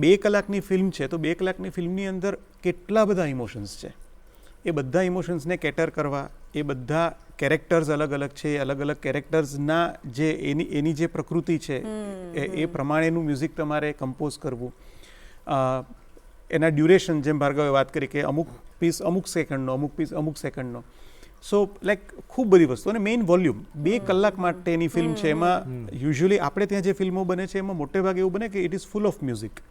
S2: 2 કલાકની ફિલ્મ છે, તો 2 કલાકની ફિલ્મની અંદર કેટલા બધા ઇમોશન્સ છે. એ બધા ઇમોશન્સને કેટર કરવા, એ બધા કેરેક્ટર્સ અલગ અલગ છે, અલગ અલગ કેરેક્ટર્સના જે એની જે પ્રકૃતિ છે એ પ્રમાણેનું મ્યુઝિક તમારે કમ્પોઝ કરવું. એના ડ્યુરેશન, જેમ ભાર્ગવે વાત કરી કે અમુક પીસ અમુક સેકન્ડનો, અમુક પીસ અમુક સેકન્ડનો, સો લાઈક ખૂબ બધી વસ્તુ. અને મેઇન વોલ્યુમ, 2 કલાક માટેની ફિલ્મ છે, એમાં યુઝ્યુઅલી આપણે ત્યાં જે ફિલ્મો બને છે એમાં મોટે ભાગે એવું બને કે it is full of music,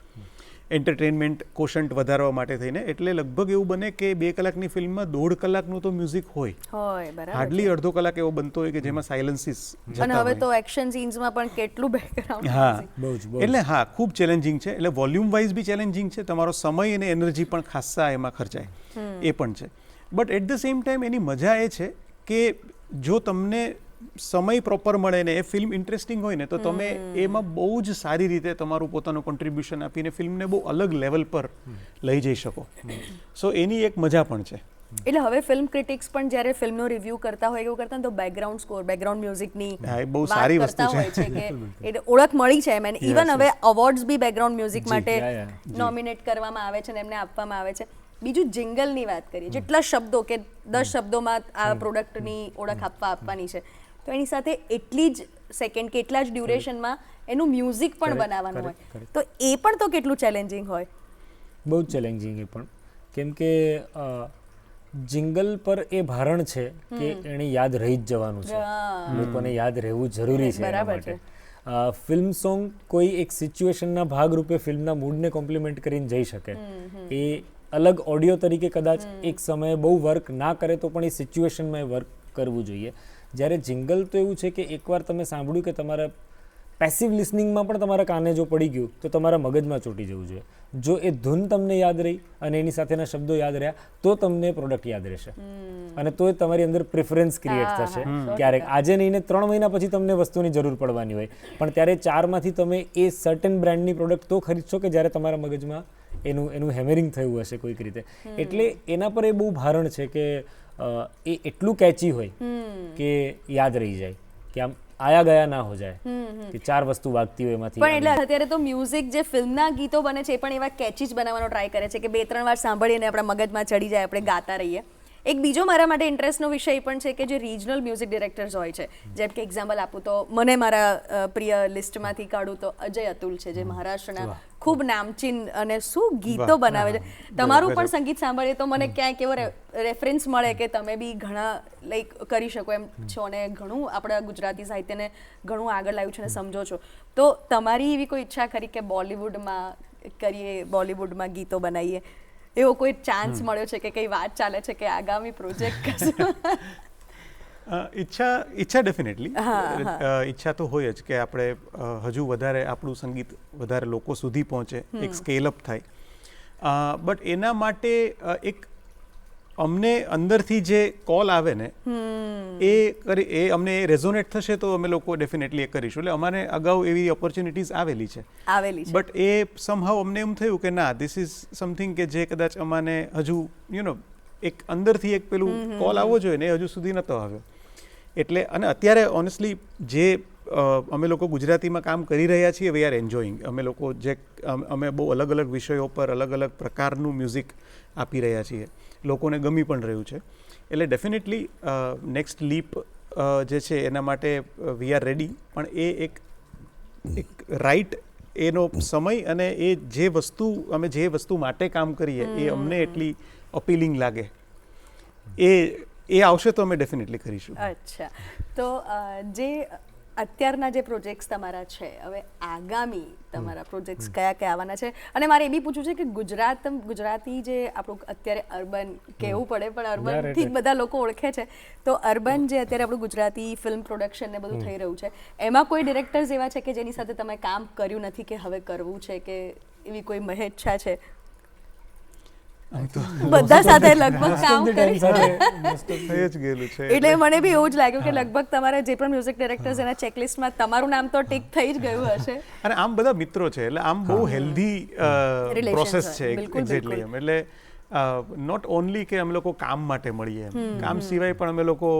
S2: entertainment quotient વધારવા માટે થઈને. એટલે લગભગ એવું બને કે 2 કલાકની ફિલ્મમાં 1.5 કલાકનું તો મ્યુઝિક હોય, હાર્ડલી અડધો કલાક એવો બનતો હોય કે જેમાં સાયલન્સીસ જતા હોય.
S1: અને હવે તો એક્શન સીન્સમાં પણ કેટલું બેકગ્રાઉન્ડ.
S2: હા, એટલે હા, ખૂબ ચેલેન્જિંગ છે. એટલે વોલ્યુમ વાઇઝ બી ચેલેન્જિંગ છે, તમારો સમય અને એનર્જી પણ ખાસ્સા એમાં ખર્ચાય, એ પણ છે. But at the same time એની મજા એ છે કે જો તમને સમય પ્રોપર મળે ને એ ફિલ્મ ઇન્ટરેસ્ટિંગ હોય ને, તો તમે એમાં બહુ જ સારી રીતે તમારું પોતાનું કોન્ટ્રીબ્યુશન આપીને ફિલ્મને બહુ અલગ લેવલ પર લઈ જઈ શકો. સો એની એક મજા પણ છે.
S1: એટલે હવે ફિલ્મ ક્રિટિક્સ પણ જ્યારે ફિલ્મનો રિવ્યૂ કરતા હોય એવું કરતા તો બેકગ્રાઉન્ડ સ્કોર, બેકગ્રાઉન્ડ મ્યુઝિકની
S2: બહુ સારી વસ્તુ
S1: હોય છે કે એ ઓળખ મળી છે એમ. ઇવન હવે અવોર્ડ્સ બી બેકગ્રાઉન્ડ મ્યુઝિક માટે નોમિનેટ કરવામાં આવે છે ને એમને આપવામાં આવે છે. બીજું જિંગલની વાત કરીએ, જેટલા શબ્દો કે 10 શબ્દોમાં આ પ્રોડક્ટની ઓળખ આપવાની છે, તો એની સાથે એટલી જ સેકન્ડ કે એટલા જ ડ્યુરેશનમાં એનું મ્યુઝિક પણ બનાવવાનું હોય, તો એ પણ તો કેટલું ચેલેન્જિંગ હોય.
S3: બહુ જ ચેલેન્જિંગ એ પણ, કેમ કે જિંગલ પર એ ભારણ છે કે એને યાદ રહી જ જવાનું છે, લોકોને યાદ રહેવું જરૂરી છે એના માટે. ફિલ્મ સોંગ કોઈ એક સિચ્યુએશનના ભાગરૂપે ફિલ્મના મૂડને કોમ્પ્લિમેન્ટ કરીને જઈ શકે. એ અલગ ઓડિયો તરીકે કદાચ એક સમયે બહુ વર્ક ના કરે તો પણ એ સિચ્યુએશનમાં એ વર્ક કરવું જોઈએ. જ્યારે જિંગલ તો એવું છે કે એકવાર તમે સાંભળ્યું કે તમારા પેસિવ લિસનિંગમાં પણ તમારા કાને જો પડી ગયું તો તમારા મગજમાં ચોંટી જવું જોઈએ. જો એ ધૂન તમને યાદ રહી અને એની સાથેના શબ્દો યાદ રહ્યા તો તમને પ્રોડક્ટ યાદ રહેશે, અને તો જ તમારી અંદર પ્રિફરન્સ ક્રિએટ થશે. ક્યારેક આજે નહીં ને 3 મહિના પછી તમને વસ્તુની જરૂર પડવાની હોય, પણ ત્યારે 4માંથી તમે એ સર્ટેન બ્રાન્ડની પ્રોડક્ટ તો ખરીદશો કે જ્યારે તમારા મગજમાં એનું હેમરિંગ થયું હશે કોઈક રીતે. એટલે એના પર એ બહુ ભારણ છે કે એ એટલું કેચી હોય કે યાદ રહી જાય, કે આમ આયા ગયા ના હો જાય કે 4 વસ્તુ વાગતી હોય એમાંથી.
S1: પણ એટલે અત્યારે તો મ્યુઝિક જે ફિલ્મના ગીતો બને છે એ પણ એવા કેચી જ બનાવવાનો ટ્રાય કરે છે કે 2-3 વાર સાંભળીને આપણા મગજમાં ચડી જાય, આપણે ગાતા રહીએ. એક બીજો મારા માટે ઇન્ટરેસ્ટનો વિષય પણ છે કે જે રિજનલ મ્યુઝિક ડિરેક્ટર્સ હોય છે, જેમ કે એક્ઝામ્પલ આપું તો મને મારા પ્રિય લિસ્ટમાંથી કાઢું તો અજય અતુલ છે, જે મહારાષ્ટ્રના ખૂબ નામચીન અને શું ગીતો બનાવે છે. તમારું પણ સંગીત સાંભળીએ તો મને ક્યાંક એવો રેફરન્સ મળે કે તમે બી ઘણા લાઈક કરી શકો એમ છો અને ઘણું આપણા ગુજરાતી સાહિત્યને ઘણું આગળ લાવ્યું છે અને સમજો છો. તો તમારી એવી કોઈ ઈચ્છા ખરી કે બોલિવૂડમાં કરીએ, બોલિવૂડમાં ગીતો બનાવીએ, એવો કોઈ ચાન્સ મળ્યો છે કે કઈ વાત ચાલે છે કે આગામી પ્રોજેક્ટ કરશું?
S2: ઈચ્છા ડેફિનેટલી ઈચ્છા તો હોય જ કે આપણે હજુ વધારે આપણું સંગીત વધારે લોકો સુધી પહોંચે, એક સ્કેલ અપ થાય. બટ એના માટે એક અમને અંદરથી જે કોલ આવે ને એ અમને રેઝોનેટ થશે તો અમે લોકો ડેફિનેટલી એ કરીશું. એટલે અમારે અગાઉ એવી ઓપોર્ચ્યુનિટીઝ આવેલી છે, બટ એ સમહાવ અમને એમ થયું કે ના, ધીસ ઇઝ સમથિંગ કે જે કદાચ અમને હજુ એક અંદરથી એક પેલું કોલ આવવો જોઈએ ને એ હજુ સુધી નહોતો આવ્યો. એટલે અને અત્યારે ઓનેસ્ટલી જે અમે લોકો ગુજરાતીમાં કામ કરી રહ્યા છીએ, વી આર એન્જોઈંગ. અમે લોકો જે અમે બહુ અલગ અલગ વિષયો પર અલગ અલગ પ્રકારનું મ્યુઝિક આપી રહ્યા છીએ, લોકોને ગમી પણ રહ્યું છે. એટલે ડેફિનેટલી નેક્સ્ટ લીપ જે છે એના માટે વી આર રેડી. પણ એ એક રાઈટ એનો સમય અને એ જે વસ્તુ માટે કામ કરીએ એ અમને એટલી અપીલિંગ લાગે એ આવશે તો અમે ડેફિનેટલી કરીશું.
S1: અચ્છા, તો જે અત્યારના જે પ્રોજેક્ટ્સ તમારા છે, હવે આગામી તમારા પ્રોજેક્ટ્સ કયા કયા આવવાના છે? અને મારે એ બી પૂછવું છે કે ગુજરાતી જે આપણું અત્યારે અર્બન કહેવું પડે પણ અર્બનથી જ બધા લોકો ઓળખે છે, તો અર્બન જે અત્યારે આપણું ગુજરાતી ફિલ્મ પ્રોડક્શન ને બધું થઈ રહ્યું છે, એમાં કોઈ ડિરેક્ટર્સ એવા છે કે જેની સાથે તમે કામ કર્યું નથી કે હવે કરવું છે, કે એવી કોઈ મહેચ્છા છે? બધા સાથે લગભગ કામ કરી
S2: થઈ જ ગયેલું છે.
S1: એટલે મને બી એવું જ લાગ્યું કે લગભગ તમારા જે પણ મ્યુઝિક ડિરેક્ટર્સ એના ચેકલિસ્ટમાં તમારું નામ તો ટિક થઈ જ ગયું હશે.
S2: અને આમ બધા મિત્રો છે, એટલે આમ બહુ હેલ્ધી પ્રોસેસ છે એક્ઝેક્ટલી. એમ એટલે નોટ ઓનલી કે અમે લોકો કામ માટે મળીએ, કામ સિવાય પણ અમે લોકો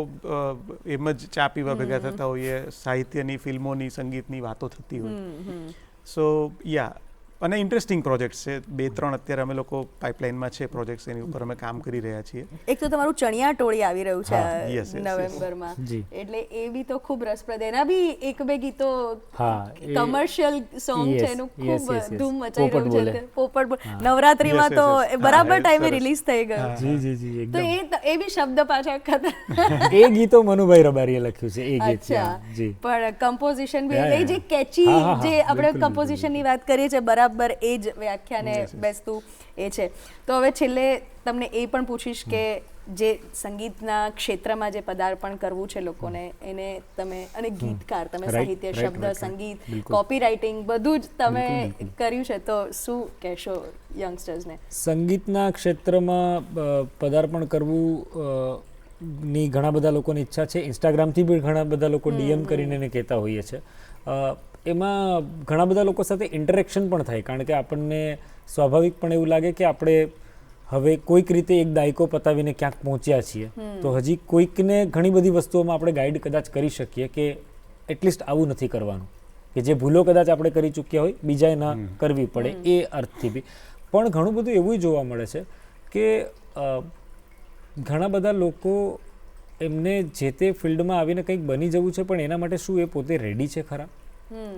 S2: એમ જ ચા પીવા ભેગા થતા હોઈએ, સાહિત્યની, ફિલ્મોની, સંગીતની વાતો થતી હોય. સો યા, અને ઇન્ટરેસ્ટિંગ પ્રોજેક્ટ્સ છે 2-3 અત્યારે અમે લોકો પાઇપલાઇનમાં છે પ્રોજેક્ટ્સ, એની ઉપર અમે કામ કરી રહ્યા છીએ.
S1: એક તો તમારું ચણિયા ટોળી આવી રહ્યું છે નવેમ્બરમાં, એટલે એ બી તો ખૂબ રસપ્રદ. એના બી 1-2 ગીતો કમર્શિયલ સોંગ છે, એનું ખૂબ ધૂમ મચાઈ રહ્યું છે. પોપટ નવરાત્રીમાં તો બરાબર ટાઈમે રિલીઝ થઈ ગયું.
S3: જી
S1: તો એ બી શબ્દ પાછા
S3: એ ગીતો મનુભાઈ રબારીએ લખ્યું છે. એ ગીત જી,
S1: પણ કમ્પોઝિશન બી એ જે કેચી, જે આપણે કમ્પોઝિશનની વાત કરીએ છીએ, બરાબર એ જ વ્યાખ્યાને બેસતું એ છે. તો હવે છેલ્લે તમને એ પણ પૂછીશ કે જે સંગીતના ક્ષેત્રમાં જે પદાર્પણ કરવું છે લોકોને, એને તમે, અને ગીતકાર તમે, સાહિત્ય, શબ્દ, સંગીત, કોપી રાઇટિંગ બધું જ તમે કર્યું છે, તો શું કહેશો યંગસ્ટર્સને?
S3: સંગીતના ક્ષેત્રમાં પદાર્પણ કરવું ની ઘણા બધા લોકોની ઈચ્છા છે. ઇન્સ્ટાગ્રામથી બી ઘણા બધા લોકો ડીએમ કરીને એને કહેતા હોઈએ છે. એમાં ઘણા બધા લોકો સાથે ઇન્ટરેક્શન પણ થાય, કારણ કે આપણને સ્વાભાવિક પણ એવું લાગે કે આપણે હવે કોઈક રીતે એક દાયકો પતાવીને ક્યાંક પહોંચ્યા છીએ, તો હજી કોઈકને ઘણી બધી વસ્તુઓમાં આપણે ગાઈડ કદાચ કરી શકીએ કે એટલીસ્ટ આવું નથી કરવાનું, કે જે ભૂલો કદાચ આપણે કરી ચૂક્યા હોય બીજાએ ના કરવી પડે, એ અર્થથી બી. પણ ઘણું બધું એવું જોવા મળે છે કે ઘણા બધા લોકો એમને જે તે ફિલ્ડમાં આવીને કંઈક બની જવું છે, પણ એના માટે શું એ પોતે રેડી છે ખરા?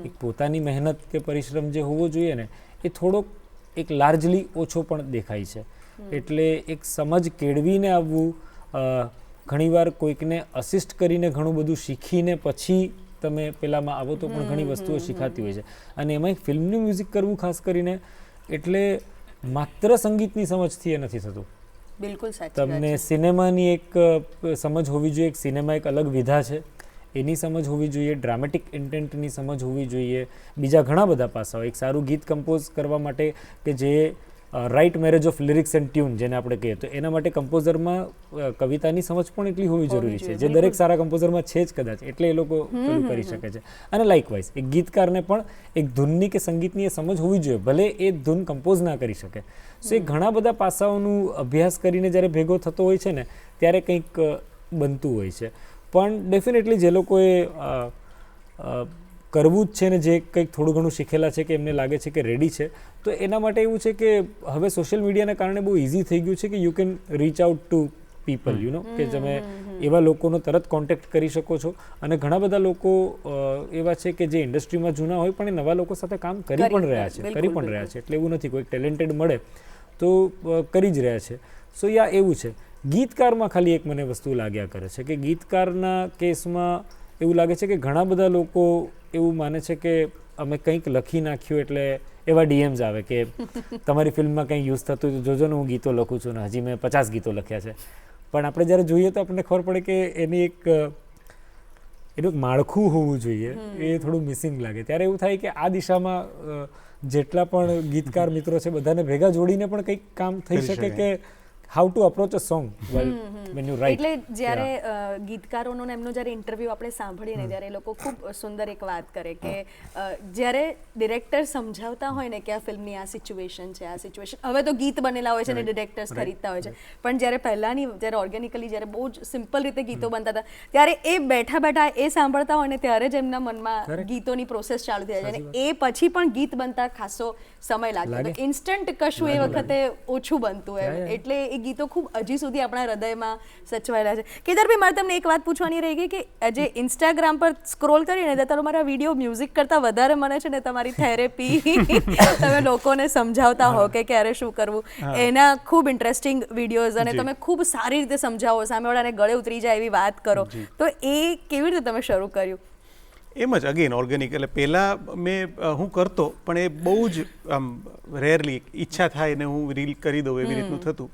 S3: એક પોતાની મહેનત કે પરિશ્રમ જે હોવો જોઈએ ને, એ થોડોક એક લાર્જલી ઓછો પણ દેખાય છે. એટલે એક સમજ કેળવીને આવવું, ઘણીવાર કોઈકને અસિસ્ટ કરીને ઘણું બધું શીખીને પછી તમે પેલામાં આવો તો પણ ઘણી વસ્તુઓ શીખાતી હોય છે. અને એમાં ફિલ્મનું મ્યુઝિક કરવું ખાસ કરીને એટલે માત્ર સંગીતની સમજથી એ નથી થતું.
S1: બિલકુલ સાચી વાત
S3: તમને
S1: છે.
S3: સિનેમાની એક સમજ હોવી જોઈએ, એક સિનેમા એક અલગ વિધા છે એની સમજ હોવી જોઈએ, ડ્રામેટિક ઇન્ટેન્ટની સમજ હોવી જોઈએ, બીજા ઘણા બધા પાસાઓ. એક સારું ગીત કમ્પોઝ કરવા માટે કે જે right marriage of lyrics and tune જેને આપણે કહીએ તો એના માટે કમ્પોઝરમાં કવિતાની સમજ પણ એટલી હોવી જરૂરી છે, જે દરેક સારા કમ્પોઝરમાં છે જ કદાચ, એટલે એ લોકો પેલું કરી શકે છે. અને લાઇકવાઇઝ એક ગીતકારને પણ એક ધૂનની કે સંગીતની એ સમજ હોવી જોઈએ, ભલે એ ધૂન કમ્પોઝ ના કરી શકે. સો એ ઘણા બધા પાસાઓનું અભ્યાસ કરીને જ્યારે ભેગો થતો હોય છે ને ત્યારે કંઈક બનતું હોય છે. પણ ડેફિનેટલી જે લોકોએ કરવું જ છે ને જે કંઈક થોડું ઘણું શીખેલા છે કે એમને લાગે છે કે રેડી છે, તો એના માટે એવું છે કે હવે સોશિયલ મીડિયાના કારણે બહુ ઇઝી થઈ ગયું છે કે you can reach out to people, you know, કે તમે એવા લોકોનો તરત કોન્ટેક્ટ કરી શકો છો. અને ઘણા બધા લોકો એવા છે કે જે ઇન્ડસ્ટ્રીમાં જૂના હોય પણ એ નવા લોકો સાથે કામ કરી પણ રહ્યા છે. એટલે એવું નથી કોઈ ટેલેન્ટેડ મળે તો કરી જ રહ્યા છે. સો યા એવું છે. ગીતકારમાં ખાલી એક મને વસ્તુ લાગ્યા કરે છે કે ગીતકારના કેસમાં એવું લાગે છે કે ઘણા બધા લોકો એવું માને છે કે અમે કંઈક લખી નાખ્યું એટલે એવા ડીએમ્સ આવે કે તમારી ફિલ્મમાં કંઈ યુઝ થતું હોય તો જોજો ને હું ગીતો લખું છું ને હજી મેં 50 ગીતો લખ્યા છે. પણ આપણે જ્યારે જોઈએ તો આપણને ખબર પડે કે એનું એક માળખું હોવું જોઈએ, એ થોડું મિસિંગ લાગે. ત્યારે એવું થાય કે આ દિશામાં જેટલા પણ ગીતકાર મિત્રો છે બધાને ભેગા જોડીને પણ કંઈક કામ થઈ શકે કે how to approach a song when you write.
S1: એટલે જ્યારે ગીતકારોનો એમનો જ્યારે ઇન્ટરવ્યૂ આપણે સાંભળીને ત્યારે એ લોકો ખૂબ સુંદર એક વાત કરે કે જ્યારે ડિરેક્ટર સમજાવતા હોય ને કે આ ફિલ્મની આ સિચ્યુએશન છે, આ સિચ્યુએશન, હવે તો ગીત બનેલા હોય છે ને ડિરેક્ટર્સ ખરીદતા હોય છે, પણ જ્યારે પહેલાંની જ્યારે ઓર્ગેનિકલી જ્યારે બહુ જ સિમ્પલ રીતે ગીતો બનતા હતા ત્યારે એ બેઠા બેઠા એ સાંભળતા હોય ને ત્યારે જ એમના મનમાં ગીતોની પ્રોસેસ ચાલુ થઈ જાય અને એ પછી પણ ગીત બનતા ખાસો સમય લાગે. તો ઇન્સ્ટન્ટ કશું એ વખતે ઓછું બનતું એમ, એટલે એ ગીતો ખૂબ હજી સુધી આપણા હૃદયમાં સચવાયેલા છે. કેદારભાઈ, મારે તમને એક વાત પૂછવાની રહી ગઈ કે જે ઇન્સ્ટાગ્રામ પર સ્ક્રોલ કરીને તમારા વિડીયો મ્યુઝિક કરતાં વધારે મને છે ને તમારી થેરેપી, તમે લોકોને સમજાવતા હો કે ક્યારે શું કરવું, એના ખૂબ ઇન્ટરેસ્ટિંગ વિડીયોઝ અને તમે ખૂબ સારી રીતે સમજાવો, સામેવાળાને ગળે ઉતરી જાય એવી વાત કરો, તો એ કેવી રીતે તમે શરૂ કર્યું?
S2: એમ જ અગેન ઓર્ગેનિક. એટલે પહેલાં હું કરતો પણ એ બહુ જ રેરલી ઈચ્છા થાય ને હું રીલ કરી દઉં એવી રીતનું થતું.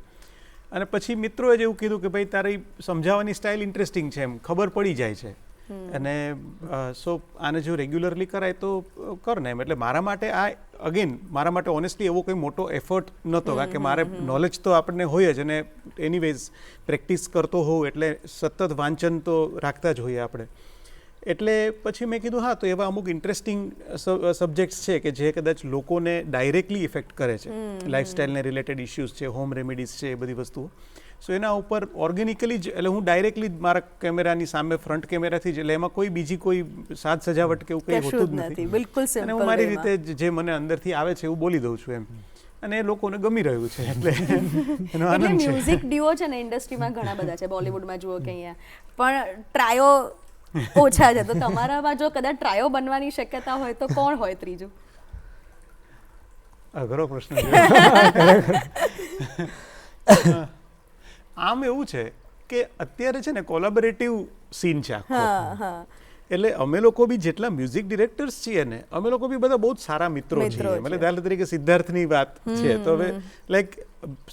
S2: અને પછી મિત્રોએ જ એવું કીધું કે ભાઈ તારી સમજાવવાની સ્ટાઇલ ઇન્ટરેસ્ટિંગ છે, એમ ખબર પડી જાય છે, અને સો આને જો રેગ્યુલરલી કરાય તો કર ને એમ. એટલે મારા માટે આ અગેન મારા માટે ઓનેસ્ટલી એવો કોઈ મોટો એફર્ટ નહોતો, કારણ કે મારે નોલેજ તો આપણને હોય જ, અને એનીવેઝ પ્રેક્ટિસ કરતો હોઉં એટલે સતત વાંચન તો રાખતા જ હોઈએ આપણે. એટલે પછી મેં કીધું હા તો એવા અમુક ઇન્ટરેસ્ટિંગ સબ્જેક્ટ્સ છે કે જે કદાચ લોકોને ડાયરેક્ટલી ઇફેક્ટ કરે છે, લાઇફસ્ટાઇલને રિલેટેડ ઇશ્યુઝ છે, હોમ રેમેડીઝ છે, એ બધી વસ્તુઓ. સો એના ઉપર ઓર્ગેનિકલી જ, એટલે હું ડાયરેક્ટલી મારા કેમેરાની સામે ફ્રન્ટ કેમેરાથી જ, એટલે એમાં કોઈ બીજી કોઈ સાજ સજાવટ કે એવું કંઈ હોતું જ નથી.
S1: બિલકુલ સિમ્પલ.
S2: અને હું મારી રીતે જે મને અંદરથી આવે છે એવું બોલી દઉં છું એમ, અને એ લોકોને ગમી રહ્યું છે, એટલે એનો આનંદ છે.
S1: મ્યુઝિક ડ્યુઓ છે ને ઇન્ડસ્ટ્રીમાં ઘણા બધા છે, બોલિવૂડમાં જુઓ કે અહીંયા, પણ ટ્રાયો ઓછા છે. તો તમારામાં જો કદાચ ટ્રાયો બનવાની શક્યતા હોય તો કોણ હોય ત્રીજું?
S2: અઘરો પ્રશ્ન છે. આમ એવું છે કે અત્યારે છે ને કોલેબોરેટિવ સીન છે આખો. એટલે અમે લોકો બી જેટલા મ્યુઝિક ડિરેક્ટર્સ છીએ ને, અમે લોકો બી બધા બહુ જ સારા મિત્રો છીએ. એટલે દાખલા તરીકે સિદ્ધાર્થની વાત છે તો હવે લાઈક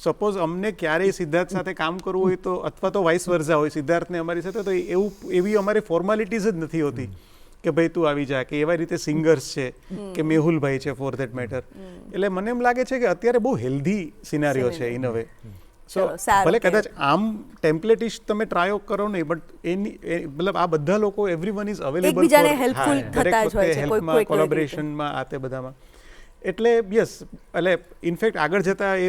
S2: સપોઝ અમને ક્યારેય સિદ્ધાર્થ સાથે કામ કરવું હોય તો, અથવા તો વાઇસ વર્ઝા હોય સિદ્ધાર્થને અમારી સાથે, તો એવી અમારી ફોર્માલિટીઝ જ નથી હોતી કે ભાઈ તું આવી જા, કે એવા રીતે સિંગર્સ છે કે મેહુલભાઈ છે ફોર ધેટ મેટર. એટલે મને એમ લાગે છે કે અત્યારે બહુ હેલ્ધી સિનારીઓ છે ઇન અ વે. સો ભલે કદાચ આમ ટેમ્પલેટિશ તમે ટ્રાયો કરો નહીં, બટ એની મતલબ આ બધા લોકો એવરીવન ઇઝ અવેલેબલ
S1: એકબીજાને હેલ્પફુલ થતા જ હોય છે
S2: હેલ્પમાં, કોલેબોરેશનમાં, આ તે બધામાં. એટલે યસ, એટલે ઇનફેક્ટ આગળ જતા એ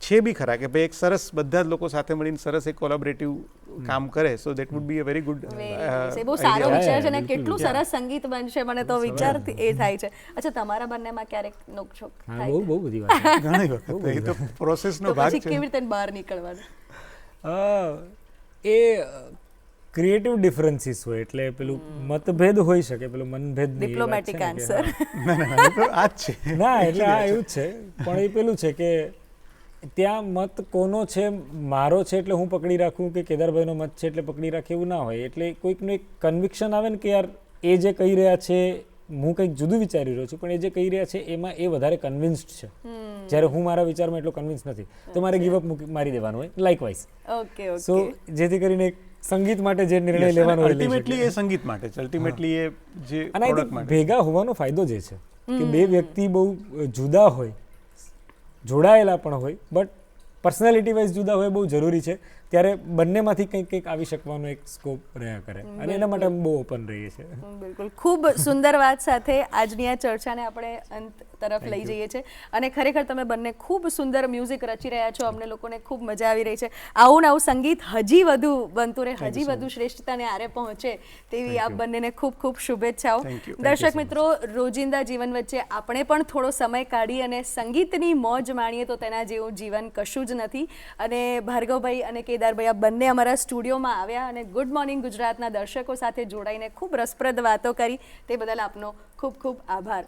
S2: છે બી ખરા કે ભાઈ એક સરસ બધા જ લોકો સાથે મળીને સરસ એક કોલેબોરેટિવ કામ કરે, so that would be a very good.
S1: બહુ સારો વિચાર છે ને કેટલું સરસ સંગીત બનશે, મને તો વિચાર એ થાય છે. અચ્છા, તમારા બંનેમાં ક્યારેક નોકઝોક થાય?
S3: બહુ બધી વાત,
S2: ઘણી વખત. એ તો પ્રોસેસનો ભાગ છે.
S1: કેવી રીતે બહાર નીકળવાનું?
S3: એ ક્રિએટિવ ડિફરન્સીસ હોય, એટલે પેલું મતભેદ હોઈ શકે, પેલું મનભેદ.
S1: Diplomatic answer.
S2: આ જ છે.
S3: ના, એટલે આ એવું જ છે, પણ એ પેલું છે કે ત્યાં મત કોનો છે, મારો છે એટલે હું પકડી રાખું કે કેદારભાઈનો મત છે એટલે પકડી રાખે, એવું ના હોય. એટલે કોઈકનું એક કન્વિક્શન આવે ને કે યાર એ જે કહી રહ્યા છે, હું કંઈક જુદું વિચારી રહ્યો છું પણ એ જે કહી રહ્યા છે એમાં એ વધારે કન્વિન્સ્ડ છે, જ્યારે હું મારા વિચારમાં એટલો કન્વિન્સ નથી, તો મારે ગિવઅપ મારી દેવાનું હોય. લાઇકવાઇઝ
S1: ઓકે
S3: સો જેથી કરીને એક સંગીત માટે જે નિર્ણય લેવાનો હોય લઈ
S2: અલ્ટિમેટલી
S3: શકે.
S2: એ સંગીત માટે છે, અલ્ટિમેટલી એ જે
S3: અને I
S2: પ્રોડક્ટ
S3: think
S2: માટે
S3: ભેગા હોવાનો ફાયદો જે છે કે બે વ્યક્તિ બહુ જુદા હોય, જોડાયેલા પણ હોય, બટ પર્સનાલિટી વાઇઝ જુદા હોય બહુ જરૂરી છે. ત્યારે બંનેમાંથી કંઈક કંઈક આવી શકવાનો એક સ્કોપ રહ્યા કરે અને એના માટે અમે બહુ ઓપન રહીએ છીએ.
S1: બિલકુલ, ખૂબ સુંદર વાત સાથે આજની આ ચર્ચાને આપણે અંત તરફ લઈ જઈએ છીએ. અને ખરેખર તમે બંને ખૂબ સુંદર મ્યુઝિક રચી રહ્યા છો, અમને લોકોને ખૂબ મજા આવી રહી છે. આવું ને આવું સંગીત હજી વધુ બનતું રહે, હજી વધુ શ્રેષ્ઠતાને આરે પહોંચે તેવી આપ બંનેને ખૂબ ખૂબ શુભેચ્છાઓ.
S2: Thank you.
S1: દર્શક મિત્રો, રોજિંદા જીવન વચ્ચે આપણે પણ થોડો સમય કાઢી અને સંગીતની મોજ માણીએ તો તેના જેવું જીવન કશું જ નથી. અને ભાર્ગવભાઈ અને કેદારભાઈ આ બંને અમારા સ્ટુડિયોમાં આવ્યા અને ગુડ મોર્નિંગ ગુજરાતના દર્શકો સાથે જોડાઈને ખૂબ રસપ્રદ વાતો કરી, તે બદલ આપનો ખૂબ ખૂબ આભાર.